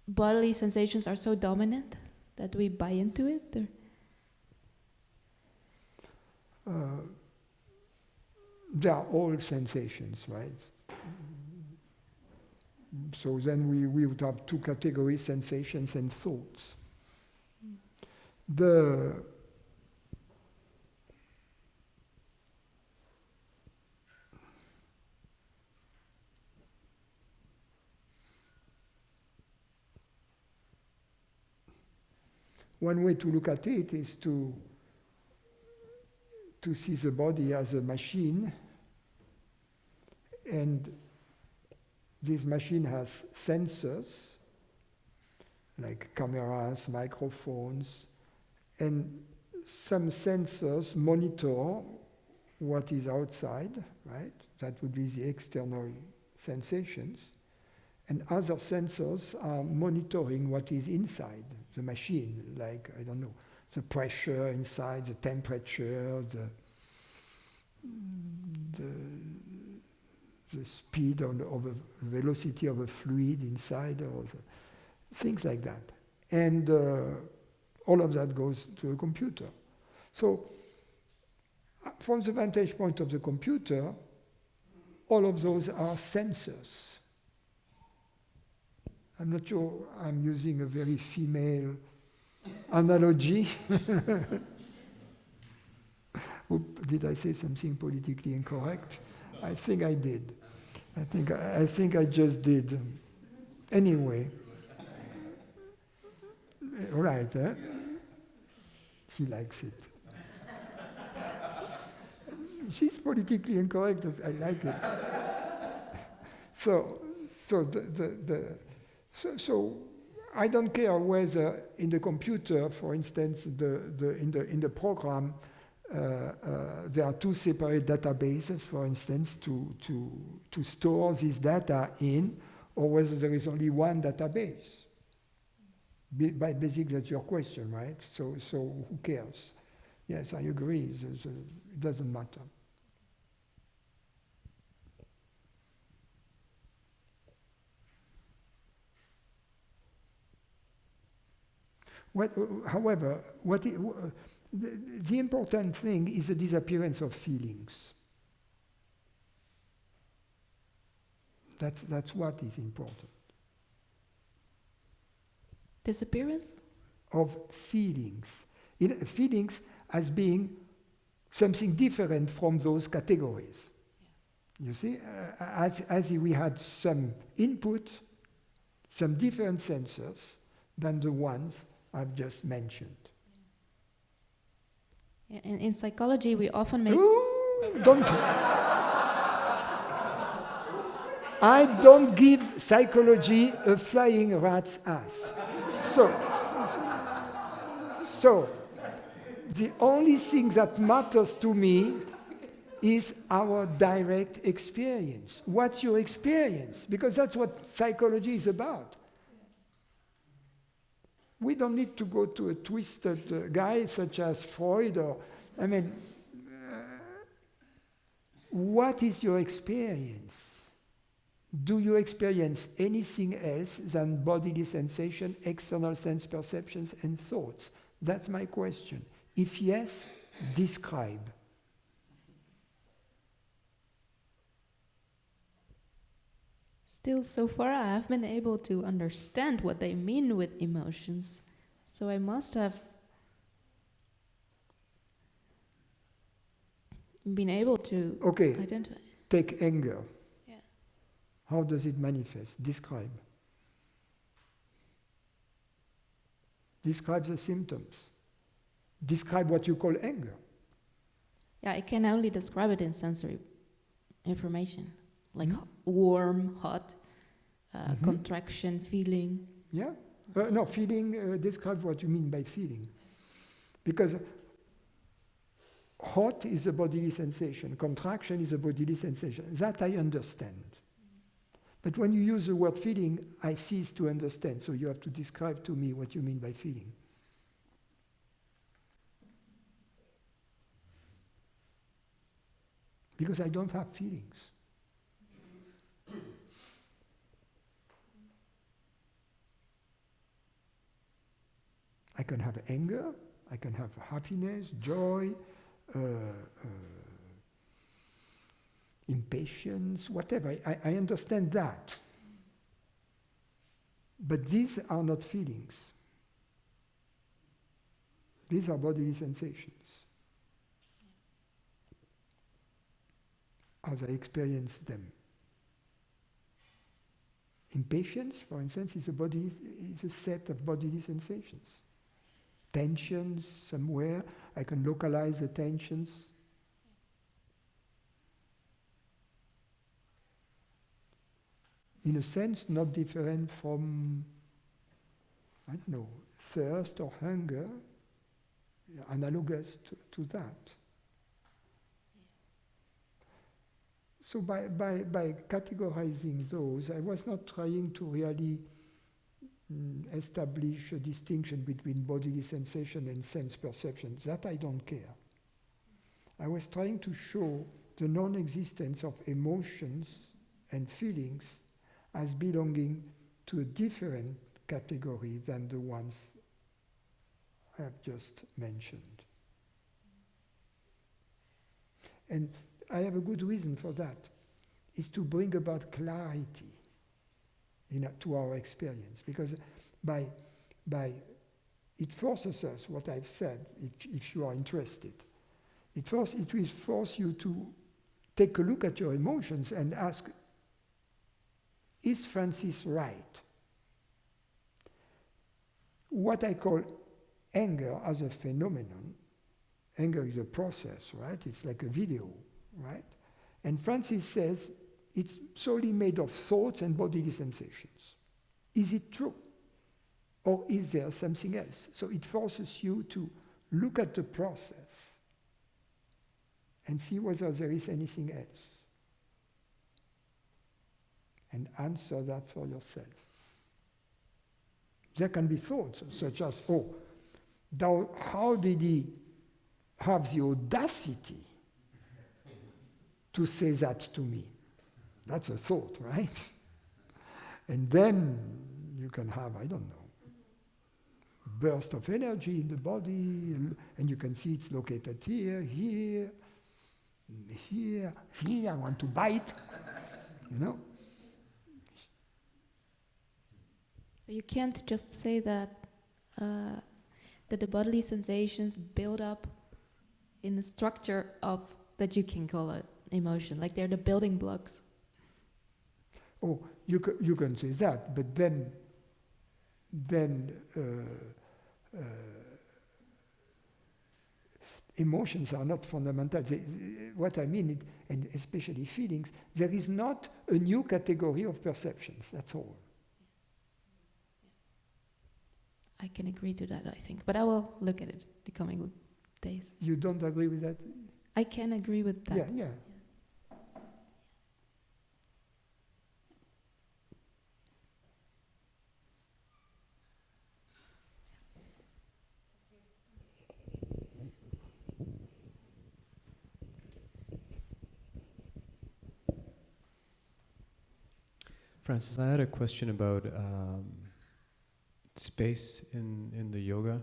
bodily sensations are so dominant that we buy into it? They are all sensations, right? So then we would have two categories, sensations and thoughts. One way to look at it is to see the body as a machine, and this machine has sensors, like cameras, microphones, and some sensors monitor what is outside, right? That would be the external sensations. And other sensors are monitoring what is inside the machine, like, I don't know, the pressure inside, the temperature, the speed or the velocity of a fluid inside, or things like that. And all of that goes to a computer. So from the vantage point of the computer, all of those are sensors. I'm not sure I'm using a very female analogy. Did I say something politically incorrect? I think I did. I think I just did. Anyway. Right, eh? She likes it. She's politically incorrect. I like it. So I don't care whether in the computer, for instance, in the program, there are two separate databases, for instance, to store this data in, or whether there is only one database. Basically, that's your question, right? So who cares? Yes, I agree. It doesn't matter. However, the important thing is the disappearance of feelings. That's what is important. Disappearance? Of feelings. Feelings as being something different from those categories. Yeah. You see, as we had some input, some different sensors than the ones I've just mentioned. Yeah, in psychology, we often make... Ooh, don't... I don't give psychology a flying rat's ass. So, the only thing that matters to me is our direct experience. What's your experience? Because that's what psychology is about. We don't need to go to a twisted guy such as Freud what is your experience? Do you experience anything else than bodily sensation, external sense perceptions, and thoughts? That's my question. If yes, describe. Still, so far, I have been able to understand what they mean with emotions. So I must have been able to identify. Take anger. Yeah. How does it manifest? Describe. Describe the symptoms. Describe what you call anger. Yeah, I can only describe it in sensory information. Like warm, hot, contraction, feeling. Yeah? No, feeling, describe what you mean by feeling. Because hot is a bodily sensation, contraction is a bodily sensation. That I understand. But when you use the word feeling, I cease to understand. So you have to describe to me what you mean by feeling. Because I don't have feelings. I can have anger, I can have happiness, joy, impatience, whatever. I understand that. But these are not feelings. These are bodily sensations. As I experience them. Impatience, for instance, is a set of bodily sensations. Tensions somewhere, I can localize the tensions. In a sense, not different from, I don't know, thirst or hunger, analogous to that. So by categorizing those, I was not trying to really establish a distinction between bodily sensation and sense perception. That I don't care. I was trying to show the non-existence of emotions and feelings as belonging to a different category than the ones I've just mentioned. And I have a good reason for that, is to bring about clarity to our experience, because by it forces us, what I've said, if you are interested, it will force you to take a look at your emotions and ask, is Francis right? What I call anger as a phenomenon, anger is a process, right? It's like a video, right? And Francis says it's solely made of thoughts and bodily sensations. Is it true? Or is there something else? So it forces you to look at the process and see whether there is anything else. And answer that for yourself. There can be thoughts such as, how did he have the audacity to say that to me? That's a thought, right? And then you can have, I don't know, burst of energy in the body, and you can see it's located here, here, here, here, I want to bite, you know? So you can't just say that that the bodily sensations build up in a structure of that you can call it emotion, like they're the building blocks. Oh, you can say that, but then emotions are not fundamental. What I mean, and especially feelings, there is not a new category of perceptions, that's all. I can agree to that, I think, but I will look at it the coming days. You don't agree with that? I can agree with that. Yeah. Francis, I had a question about space in the yoga.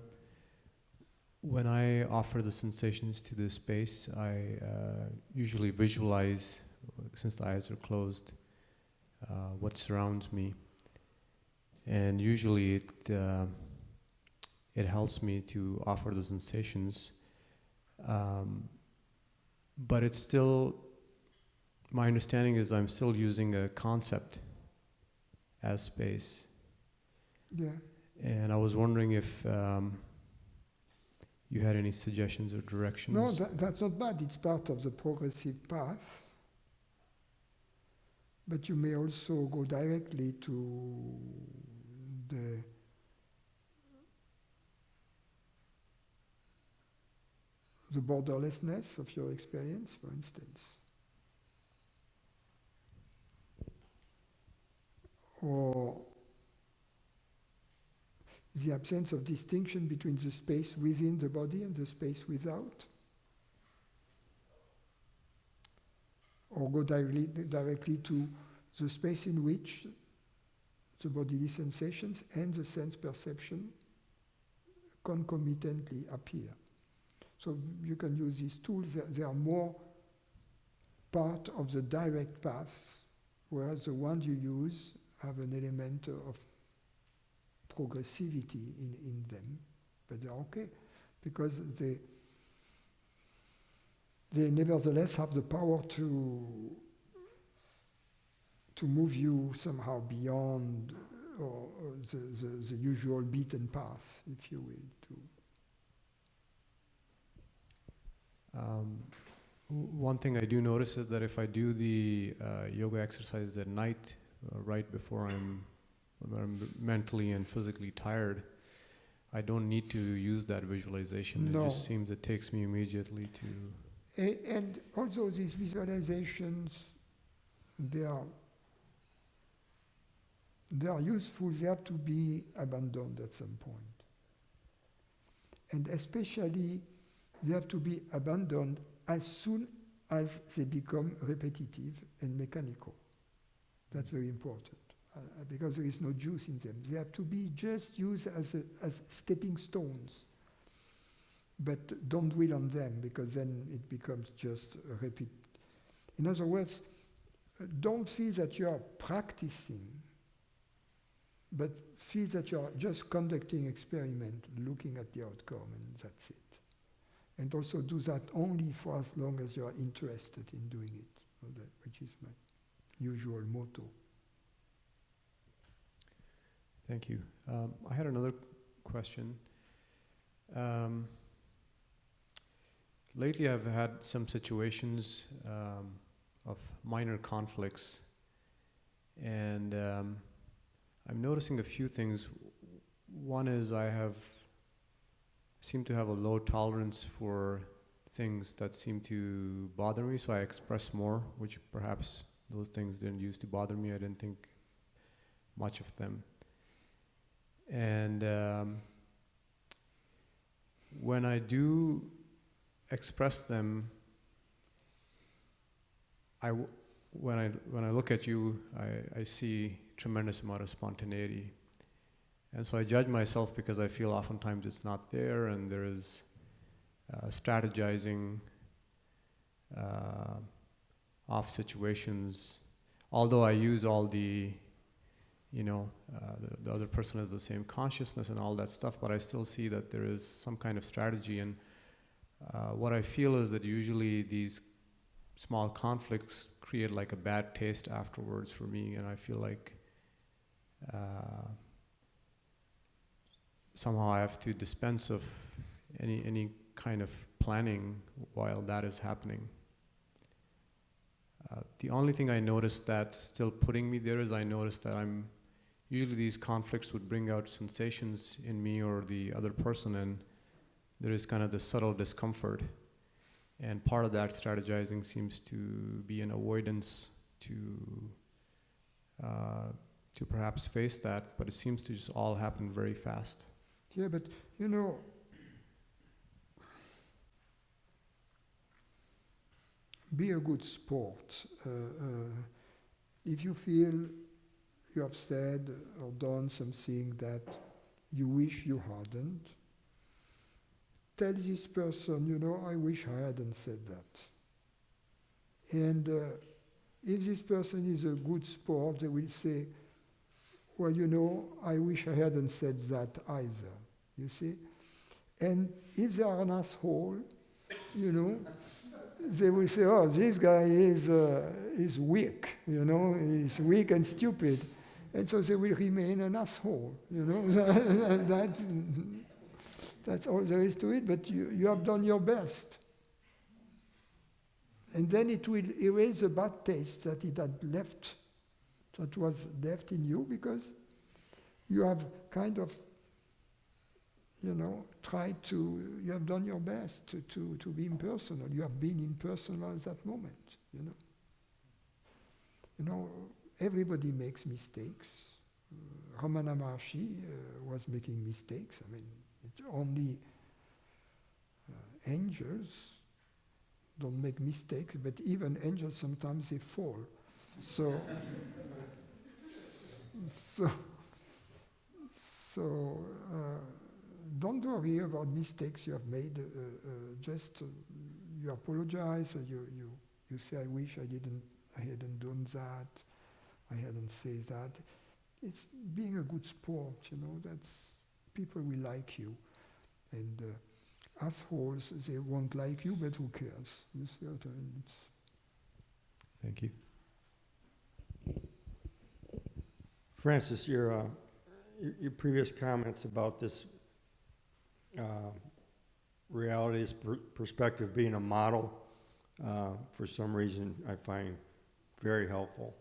When I offer the sensations to the space, I usually visualize, since the eyes are closed, what surrounds me. And usually it helps me to offer the sensations. But it's still, my understanding is I'm still using a concept as space. Yeah. And I was wondering if you had any suggestions or directions. No, that's not bad. It's part of the progressive path. But you may also go directly to the borderlessness of your experience, for instance. Or the absence of distinction between the space within the body and the space without. Or go directly to the space in which the bodily sensations and the sense perception concomitantly appear. So you can use these tools. They are more part of the direct path, whereas the ones you use have an element of progressivity in them, but they're okay, because they nevertheless have the power to move you somehow beyond or the usual beaten path, if you will. One thing I do notice is that if I do the yoga exercise at night, right before I'm mentally and physically tired, I don't need to use that visualization. No. It just seems it takes me immediately to... And also these visualizations they are useful, they have to be abandoned at some point. And especially, they have to be abandoned as soon as they become repetitive and mechanical. That's very important, because there is no juice in them. They have to be just used as stepping stones. But don't dwell on them, because then it becomes just a repeat. In other words, don't feel that you are practicing, but feel that you are just conducting experiment, looking at the outcome, and that's it. And also do that only for as long as you are interested in doing it, which is my usual motto. Thank you. I had another question. Lately I've had some situations of minor conflicts, and I'm noticing a few things. One is I seem to have a low tolerance for things that seem to bother me, so I express more, which perhaps those things didn't used to bother me. I didn't think much of them. And when I do express them, when I look at you, I see tremendous amount of spontaneity. And so I judge myself because I feel oftentimes it's not there, and there is strategizing off situations. Although I use all the other person has the same consciousness and all that stuff, but I still see that there is some kind of strategy. And what I feel is that usually these small conflicts create like a bad taste afterwards for me, and I feel like somehow I have to dispense of any kind of planning while that is happening. The only thing I noticed that's still putting me there is I noticed that usually these conflicts would bring out sensations in me or the other person, and there is kind of this subtle discomfort. And part of that strategizing seems to be an avoidance to perhaps face that, but it seems to just all happen very fast. Yeah, but be a good sport. If you feel you have said or done something that you wish you hadn't, tell this person, I wish I hadn't said that. And if this person is a good sport, they will say, well, I wish I hadn't said that either, you see? And if they are an asshole, they will say, oh, this guy is weak, he's weak and stupid. And so they will remain an asshole, That's all there is to it, but you have done your best. And then it will erase the bad taste that was left in you, because you have kind of, you have done your best to be impersonal. You have been impersonal at that moment, everybody makes mistakes. Ramana Maharshi was making mistakes. I mean, it's only angels don't make mistakes, but even angels sometimes they fall. So don't worry about mistakes you have made. Just you apologize. You say, I wish I hadn't done that. I hadn't said that. It's being a good sport. That's people will like you, and assholes they won't like you, but who cares? You see what I mean? Thank you. Francis, your previous comments about this reality, this perspective being a model, for some reason I find very helpful.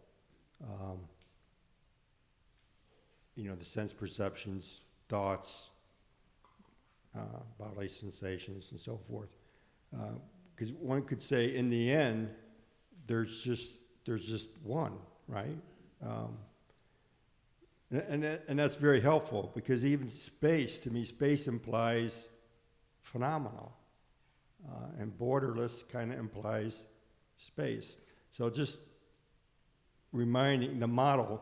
The sense perceptions, thoughts, bodily sensations, and so forth. Because one could say, in the end, there's just there's just one, right? And that's very helpful, because even space, to me, space implies phenomenal. And borderless kind of implies space. So just reminding the model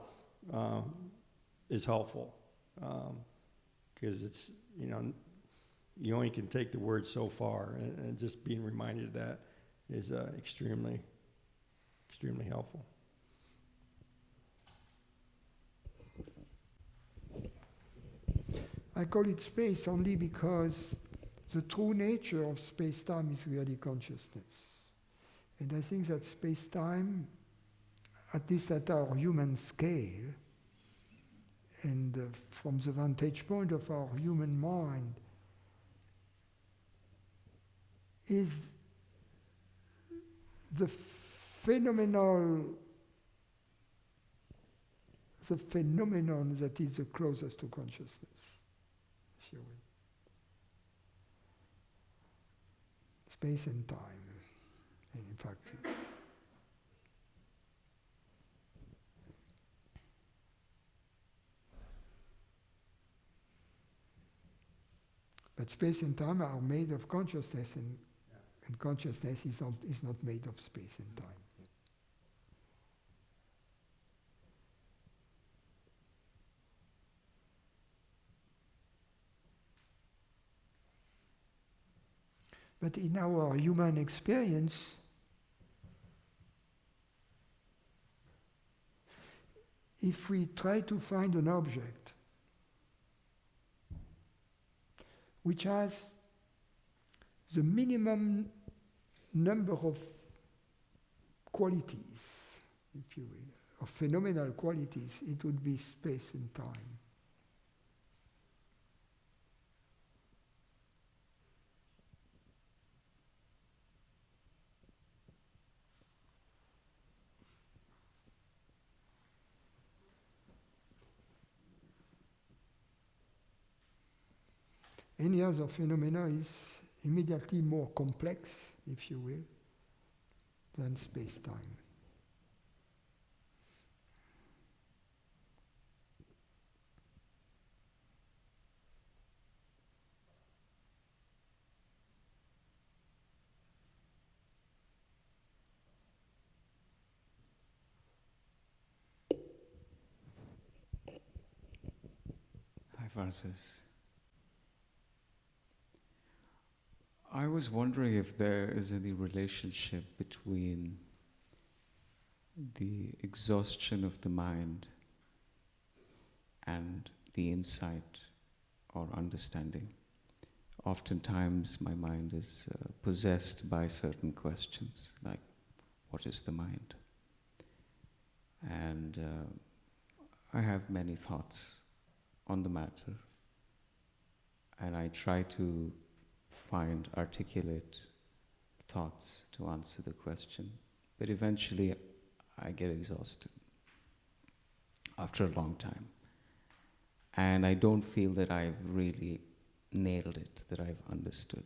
is helpful, because it's, you only can take the word so far, and just being reminded of that is extremely, extremely helpful. I call it space only because the true nature of space-time is really consciousness. And I think that space-time, at least at our human scale, and from the vantage point of our human mind, is the phenomenon that is the closest to consciousness, if you will. Space and time, and in fact, but space and time are made of consciousness, and consciousness is not made of space and time. But in our human experience, if we try to find an object which has the minimum number of qualities, if you will, of phenomenal qualities, it would be space and time. Any other phenomena is immediately more complex, if you will, than space-time. Hi, Francis. I was wondering if there is any relationship between the exhaustion of the mind and the insight or understanding. Oftentimes my mind is possessed by certain questions, like, what is the mind? And I have many thoughts on the matter, and I try to find articulate thoughts to answer the question, but eventually I get exhausted after a long time, and I don't feel that I've really nailed it, that I've understood.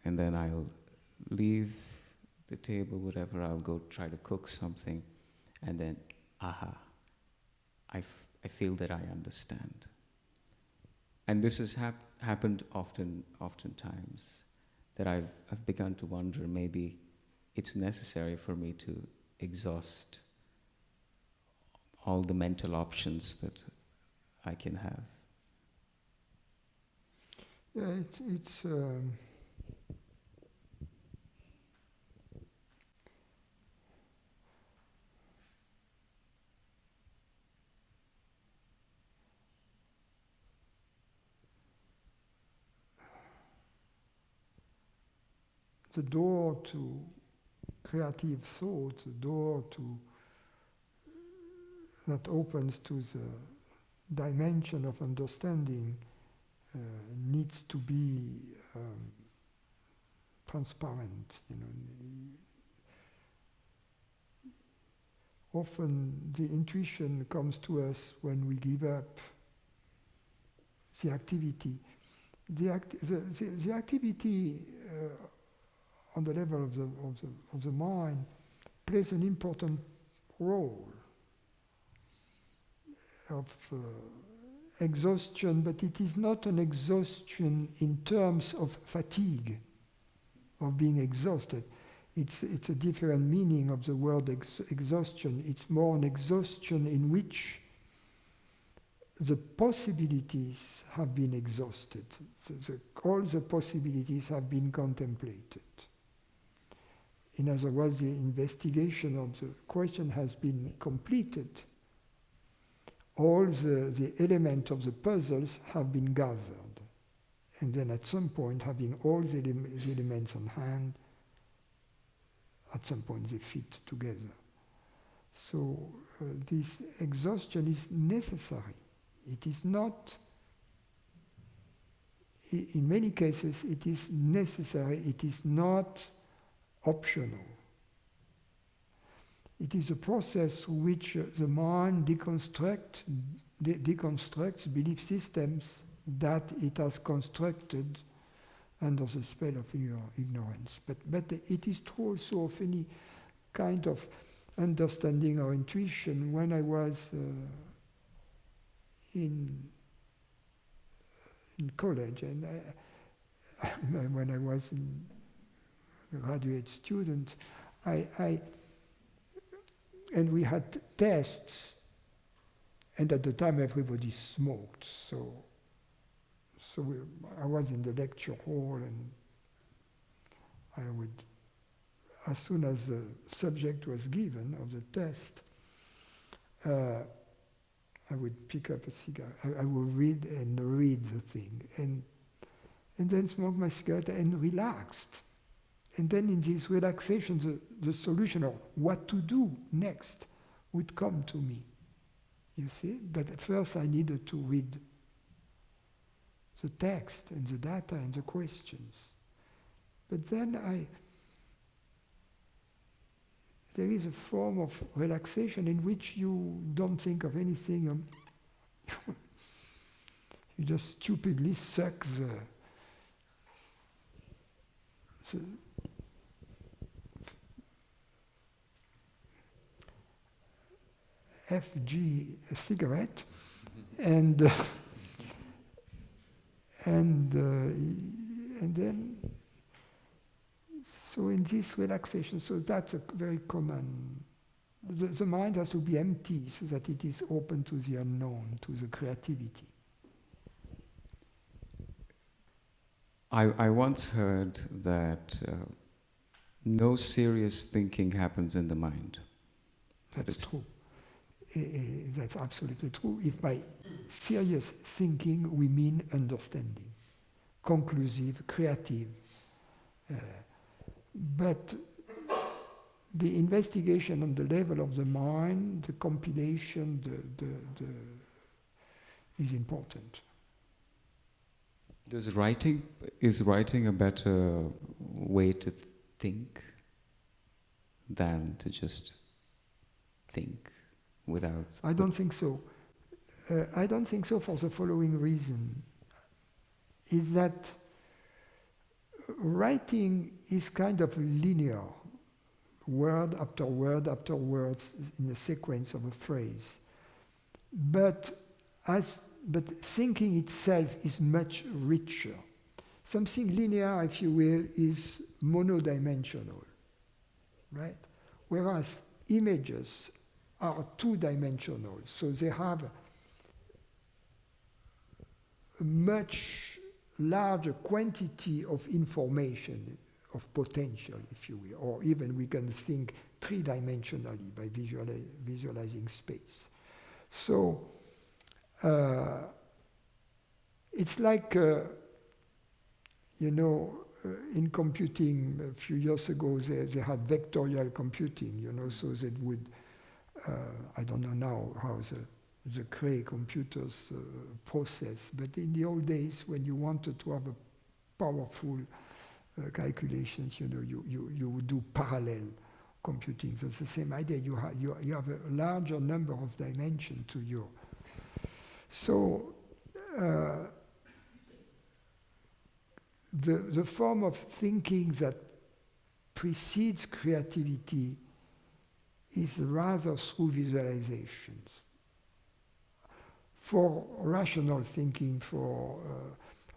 And then I'll leave the table, whatever, I'll go try to cook something, and then, aha, I feel that I understand. And this has happened oftentimes, that I've begun to wonder, maybe it's necessary for me to exhaust all the mental options that I can have. Yeah, it's the door to creative thought, the door that opens to the dimension of understanding needs to be transparent. Often the intuition comes to us when we give up the activity. The activity on the level of the mind plays an important role of exhaustion, but it is not an exhaustion in terms of fatigue, of being exhausted. It's a different meaning of the word exhaustion. It's more an exhaustion in which the possibilities have been exhausted. All the possibilities have been contemplated. In other words, the investigation of the question has been completed. All the elements of the puzzles have been gathered. And then at some point, having all the elements on hand, at some point they fit together. So this exhaustion is necessary. It is not, in many cases, it is necessary, it is not optional. It is a process through which the mind deconstructs belief systems that it has constructed under the spell of your ignorance. But it is true also of any kind of understanding or intuition. When I was in college, and when I was a graduate student, and we had tests, and at the time everybody smoked, so I was in the lecture hall, and I would, as soon as the subject was given of the test, I would pick up a cigarette. I would read the thing, and then smoke my cigarette and relaxed. And then in this relaxation, the solution of what to do next would come to me, you see? But at first I needed to read the text and the data and the questions. But then there is a form of relaxation in which you don't think of anything. You just stupidly suck the FG cigarette, and then, so in this relaxation, so that's a very common, the mind has to be empty so that it is open to the unknown, to the creativity. I once heard that no serious thinking happens in the mind. That's true. That's absolutely true. If by serious thinking we mean understanding, conclusive, creative. But the investigation on the level of the mind, the compilation, is important. Is writing a better way to think than to just think without? I don't think so. I don't think so for the following reason, is that writing is kind of linear, word after word after word in a sequence of a phrase. But thinking itself is much richer. Something linear, if you will, is monodimensional, right? Whereas images are two-dimensional, so they have a much larger quantity of information, of potential, if you will, or even we can think three-dimensionally by visualizing space. So it's like, in computing a few years ago, they had vectorial computing, so they would, I don't know now how the Cray computers process, but in the old days when you wanted to have a powerful calculations, you would do parallel computing. That's the same idea. You have a larger number of dimensions to your. So the form of thinking that precedes creativity is rather through visualizations. For rational thinking,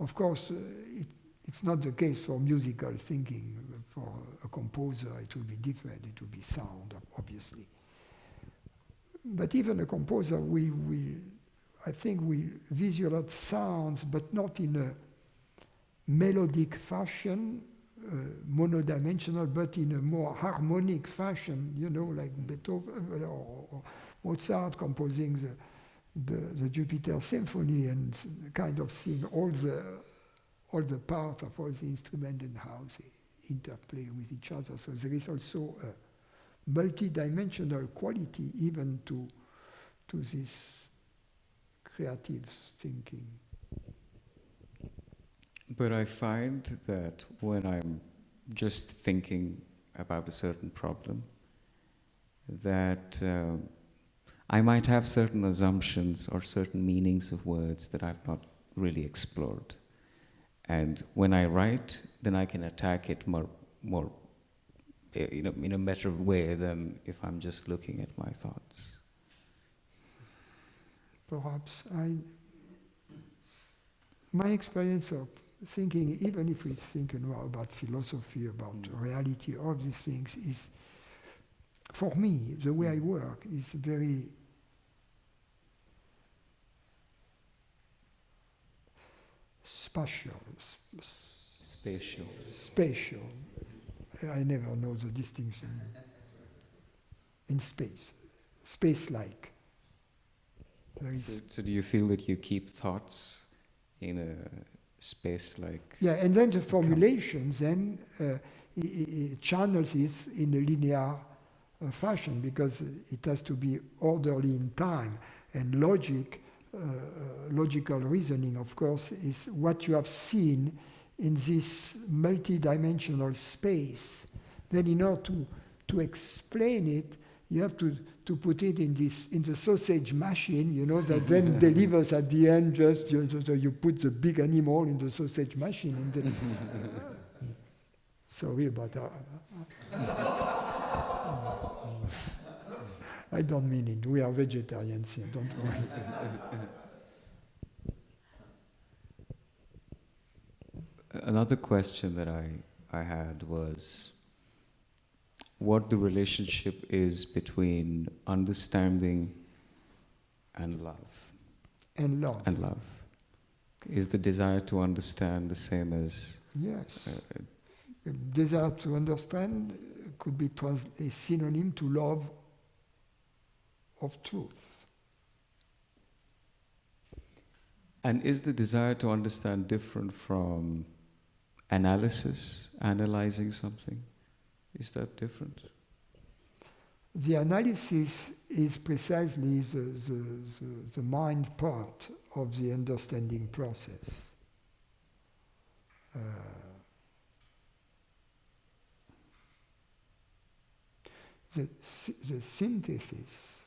of course, it's not the case for musical thinking. For a composer, it will be different. It will be sound, obviously. But even a composer, I think we visualize sounds, but not in a melodic fashion, monodimensional, but in a more harmonic fashion, like Beethoven or Mozart composing the Jupiter Symphony and kind of seeing all the parts of all the instruments and how they interplay with each other. So there is also a multi-dimensional quality even to this creative thinking. But I find that when I'm just thinking about a certain problem, that I might have certain assumptions or certain meanings of words that I've not really explored. And when I write, then I can attack it more in a better way than if I'm just looking at my thoughts. Perhaps my experience of thinking, even if we think about philosophy, about reality, all these things, is, for me, the way I work is very spatial. Spatial. I never know the distinction. In space. Space-like. So do you feel that you keep thoughts in a space-like... Yeah, and then the formulation then it channels it in a linear fashion, because it has to be orderly in time. And logical reasoning, of course, is what you have seen in this multi-dimensional space. Then in order to explain it, you have to put it in the sausage machine, that then delivers at the end just, so you put the big animal in the sausage machine. And then sorry about that. I don't mean it. We are vegetarians here, don't worry. Another question that I had was what the relationship is between understanding and love. And love. And love. Is the desire to understand the same as... Yes. Desire to understand could be a synonym to love of truth. And is the desire to understand different from analysis, analyzing something? Is that different? The analysis is precisely the mind part of the understanding process. The synthesis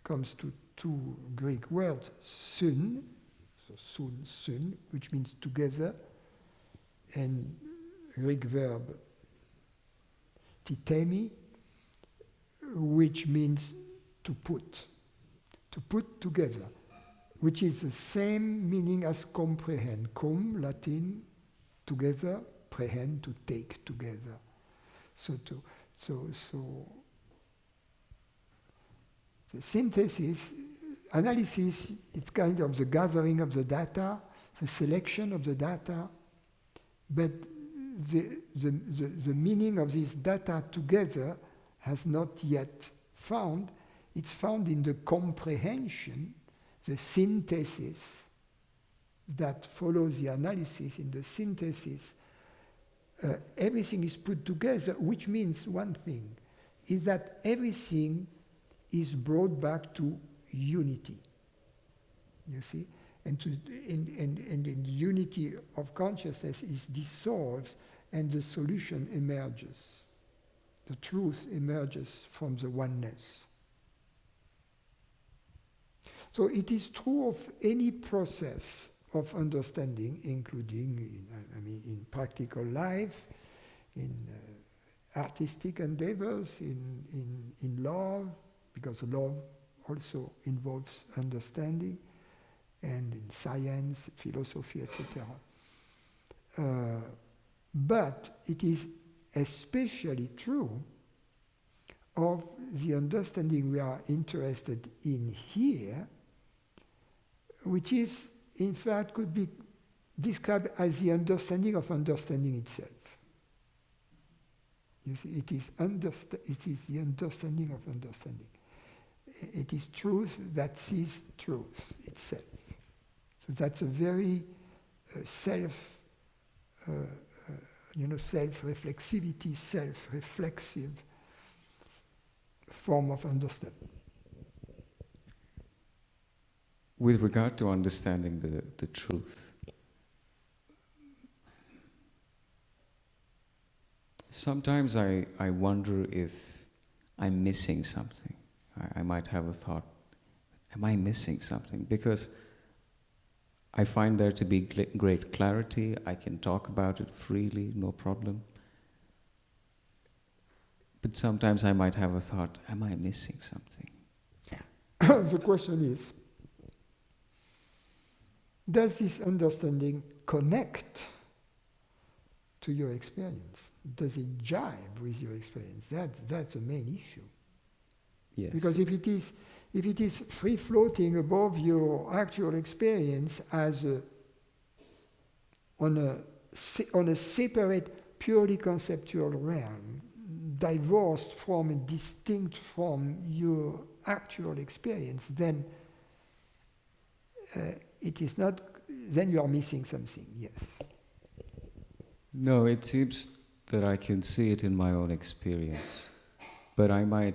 comes to two Greek words, sun, so sun, which means together, and Greek verb titemi, which means to put together, which is the same meaning as comprehend. Cum, Latin, together, prehend, to take together. So the synthesis, analysis, it's kind of the gathering of the data, the selection of the data, but the meaning of this data together has not yet found. It's found in the comprehension, the synthesis that follows the analysis. In the synthesis, everything is put together, which means one thing, is that everything is brought back to unity. You see? And the unity of consciousness is dissolved and the solution emerges. The truth emerges from the oneness. So it is true of any process of understanding, including in practical life, in artistic endeavors, in love, because love also involves understanding, and in science, philosophy, etc. But it is especially true of the understanding we are interested in here, which is, in fact, could be described as the understanding of understanding itself. You see, it is the understanding of understanding. It is truth that sees truth itself. So that's a very self-reflexivity, self-reflexive form of understanding. With regard to understanding the truth, sometimes I wonder if I'm missing something. I might have a thought, am I missing something? Because I find there to be great clarity. I can talk about it freely, no problem. But sometimes I might have a thought, am I missing something? The question is, does this understanding connect to your experience? Does it jive with your experience? That's the main issue. Yes. Because if it is free floating above your actual experience as on a separate, purely conceptual realm, divorced from and distinct from your actual experience, then it is not. Then you are missing something. Yes. No, it seems that I can see it in my own experience, but I might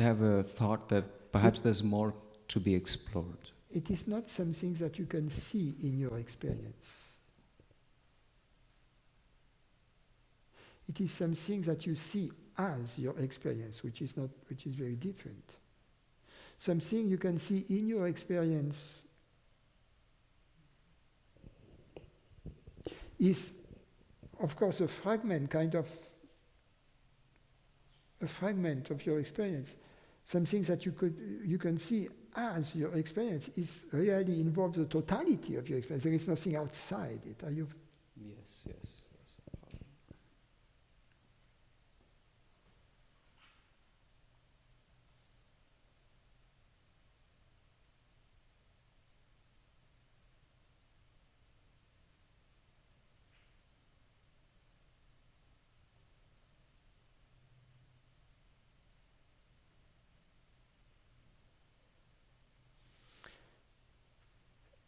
have a thought that perhaps there's more to be explored. It is not something that you can see in your experience. It is something that you see as your experience, which is very different. Something you can see in your experience is, of course, a fragment of your experience. Something that you can see as your experience is really involves the totality of your experience. There is nothing outside it. Are you? Yes.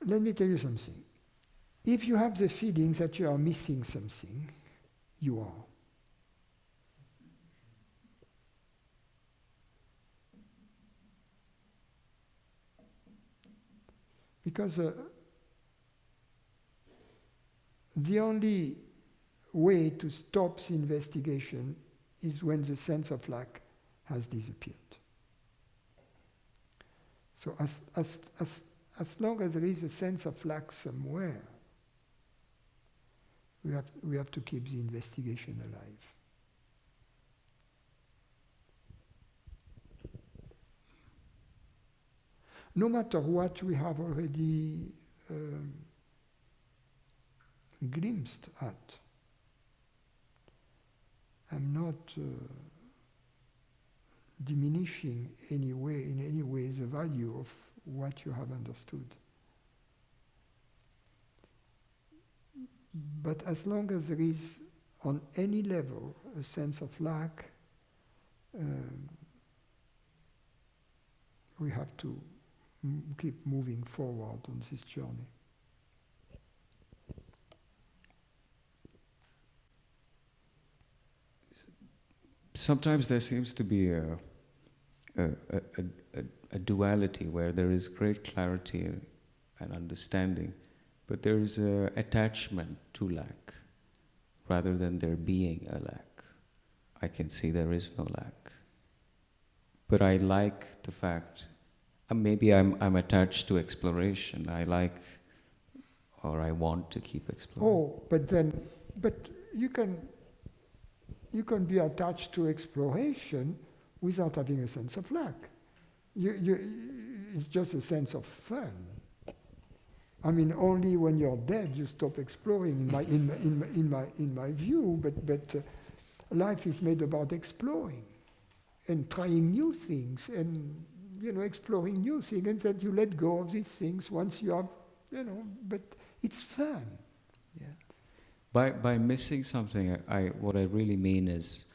Let me tell you something. If you have the feeling that you are missing something, you are. Because the only way to stop the investigation is when the sense of lack has disappeared. So as long as there is a sense of lack somewhere, we have to keep the investigation alive. No matter what we have already glimpsed at. I'm not diminishing in any way the value of what you have understood. But as long as there is, on any level, a sense of lack, we have to keep moving forward on this journey. Sometimes there seems to be a duality where there is great clarity and understanding, but there is an attachment to lack rather than there being a lack. I can see there is no lack. But I like the fact maybe I'm attached to exploration. I like, or I want to keep exploring. Oh, but you can be attached to exploration without having a sense of lack. It's just a sense of fun. I mean, only when you're dead you stop exploring. In my view, but life is made about exploring and trying new things and exploring new things, and that you let go of these things once you have, But it's fun. Yeah. By missing something, what I really mean is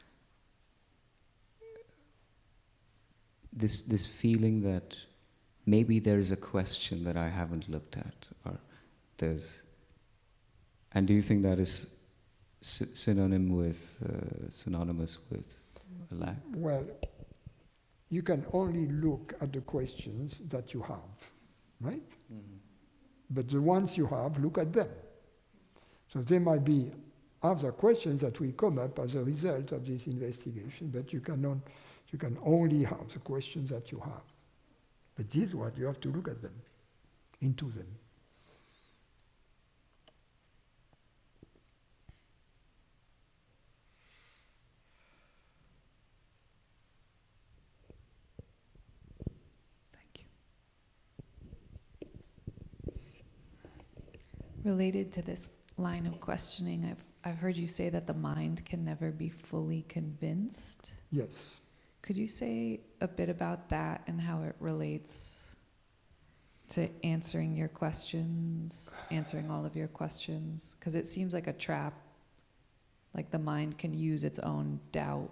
this feeling that maybe there's a question that I haven't looked at, or there's. And do you think that is synonymous with a lack? Well, you can only look at the questions that you have, right? Mm-hmm. But the ones you have, look at them. So there might be other questions that will come up as a result of this investigation, but you can only have the questions that you have. But this is what you have to look at them, into them. Related to this line of questioning, I've heard you say that the mind can never be fully convinced. Yes. Could you say a bit about that and how it relates to answering your questions, answering all of your questions? Because it seems like a trap, like the mind can use its own doubt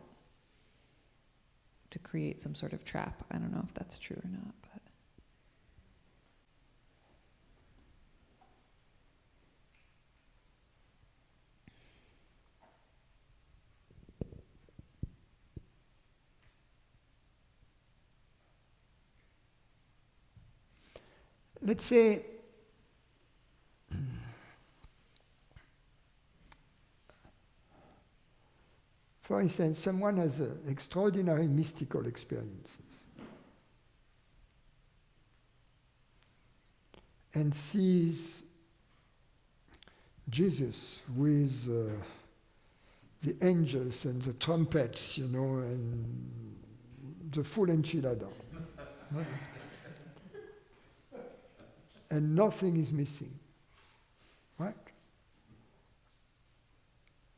to create some sort of trap. I don't know if that's true or not, but. Let's say, for instance, someone has extraordinary mystical experiences and sees Jesus with the angels and the trumpets, and the full enchilada. Right? And nothing is missing, right?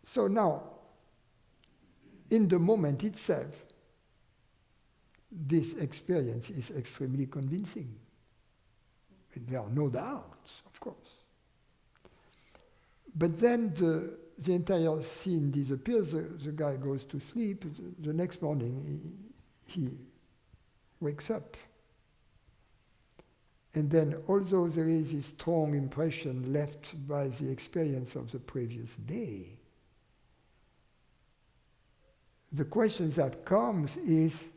So now, in the moment itself, this experience is extremely convincing. And there are no doubts, of course. But then the entire scene disappears, the guy goes to sleep, the next morning he wakes up. And then, although there is a strong impression left by the experience of the previous day, the question that comes is,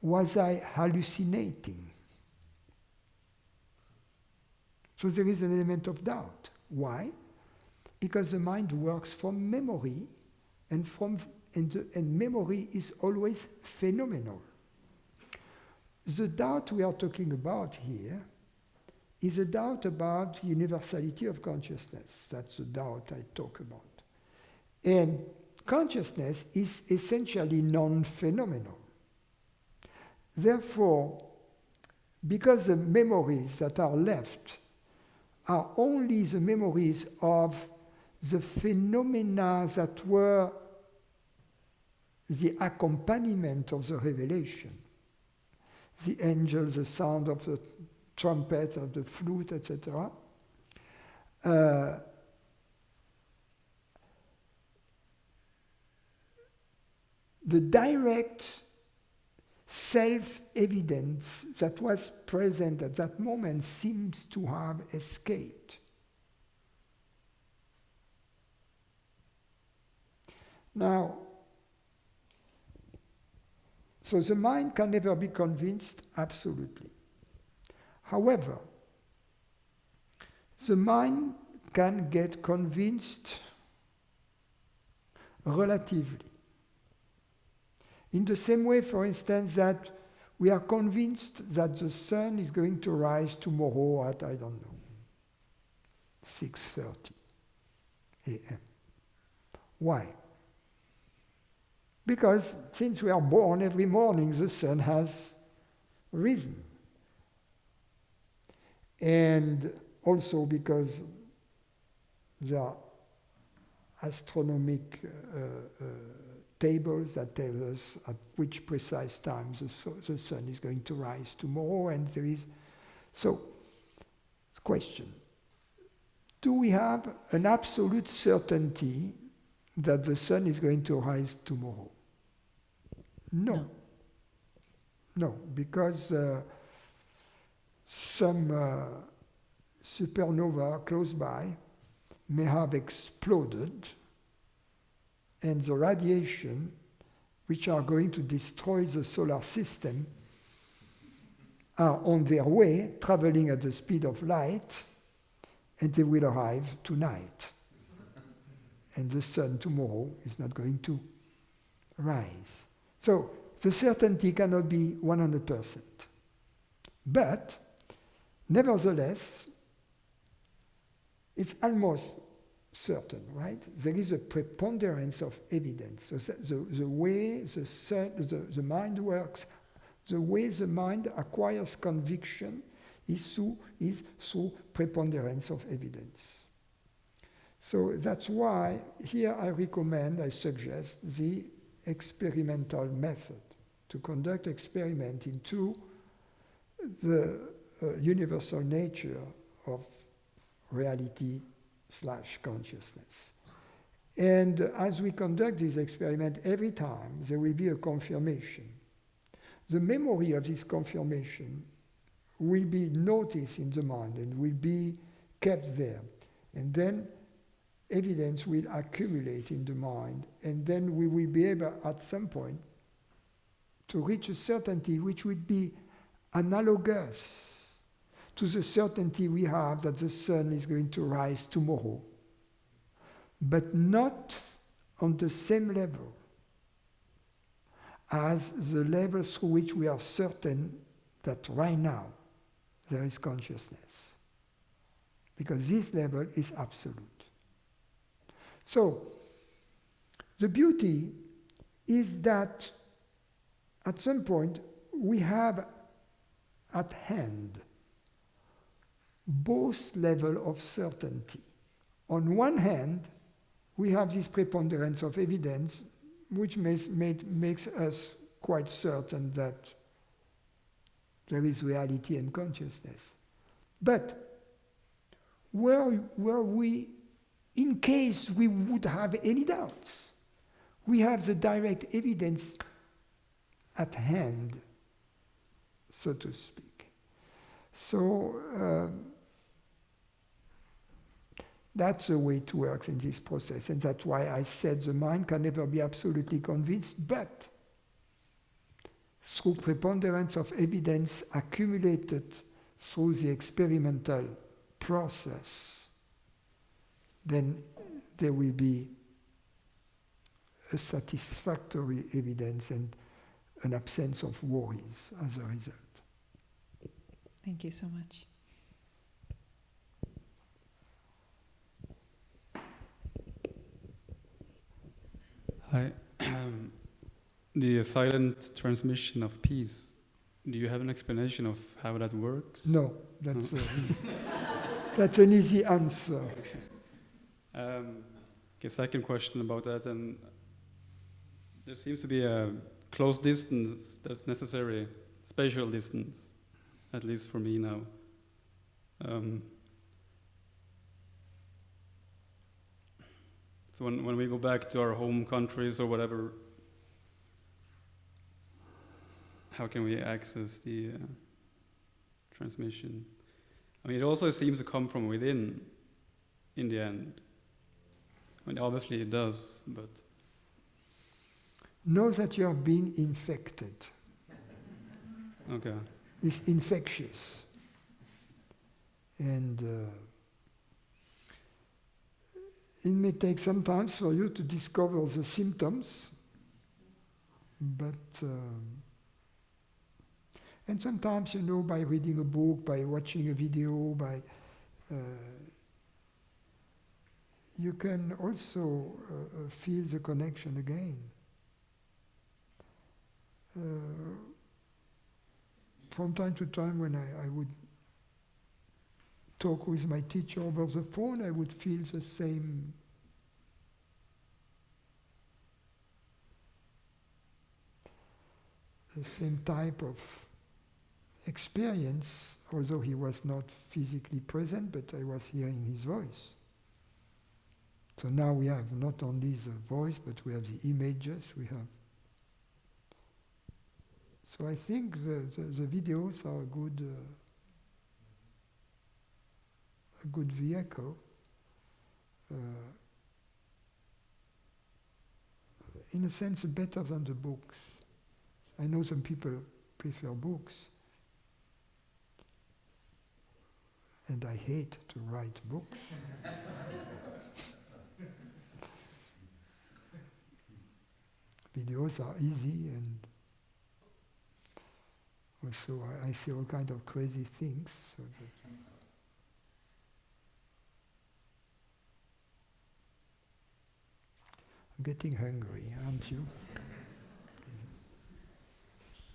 was I hallucinating? So there is an element of doubt. Why? Because the mind works from memory, and memory is always phenomenal. The doubt we are talking about here is a doubt about the universality of consciousness. That's the doubt I talk about. And consciousness is essentially non-phenomenal. Therefore, because the memories that are left are only the memories of the phenomena that were the accompaniment of the revelation, the angels, the sound of the trumpet, of the flute, etc. The direct self-evidence that was present at that moment seems to have escaped. Now, so the mind can never be convinced absolutely. However, the mind can get convinced relatively. In the same way, for instance, that We are convinced that the sun is going to rise tomorrow at, I don't know, 6:30 a.m. Why? Because since we are born, every morning the sun has risen. And also because there are astronomic tables that tell us at which precise time the sun is going to rise tomorrow, and there is... So, question. Do we have an absolute certainty that the sun is going to rise tomorrow? No. No, because some supernova close by may have exploded, and the radiation which are going to destroy the solar system are on their way, traveling at the speed of light, and they will arrive tonight. And the sun tomorrow is not going to rise. So the certainty cannot be 100%. But nevertheless, it's almost certain, right? There is a preponderance of evidence. So the way the mind works, the way the mind acquires conviction is through preponderance of evidence. So that's why here I suggest the experimental method, to conduct experiment into the universal nature of reality/consciousness. And as we conduct this experiment, every time there will be a confirmation. The memory of this confirmation will be noticed in the mind and will be kept there. And then evidence will accumulate in the mind, and then we will be able at some point to reach a certainty which would be analogous to the certainty we have that the sun is going to rise tomorrow, but not on the same level as the level through which we are certain that right now there is consciousness, because this level is absolute. So, the beauty is that at some point we have at hand both levels of certainty. On one hand, we have this preponderance of evidence which makes us quite certain that there is reality and consciousness. But were we, in case we would have any doubts, we have the direct evidence at hand, so to speak. So that's the way it works in this process, and that's why I said the mind can never be absolutely convinced, but through preponderance of evidence accumulated through the experimental process, then there will be a satisfactory evidence and an absence of worries as a result. Thank you so much. Hi. The silent transmission of peace. Do you have an explanation of how that works? No, that's that's an easy answer. Okay, second question about that, and there seems to be a close distance that's necessary, spatial distance, at least for me now. So when we go back to our home countries or whatever, how can we access the transmission? I mean, it also seems to come from within in the end. I mean, obviously it does, but... Know that you are being infected. Okay. It's infectious. And it may take some time for you to discover the symptoms, but And sometimes, by reading a book, by watching a video, you can also feel the connection again. From time to time, when I would talk with my teacher over the phone, I would feel the same type of experience, although he was not physically present, but I was hearing his voice. So now we have not only the voice, but we have the images, we have. So I think the videos are a good vehicle. In a sense, better than the books. I know some people prefer books, and I hate to write books. Videos are easy, and also I see all kinds of crazy things. So that I'm getting hungry, aren't you?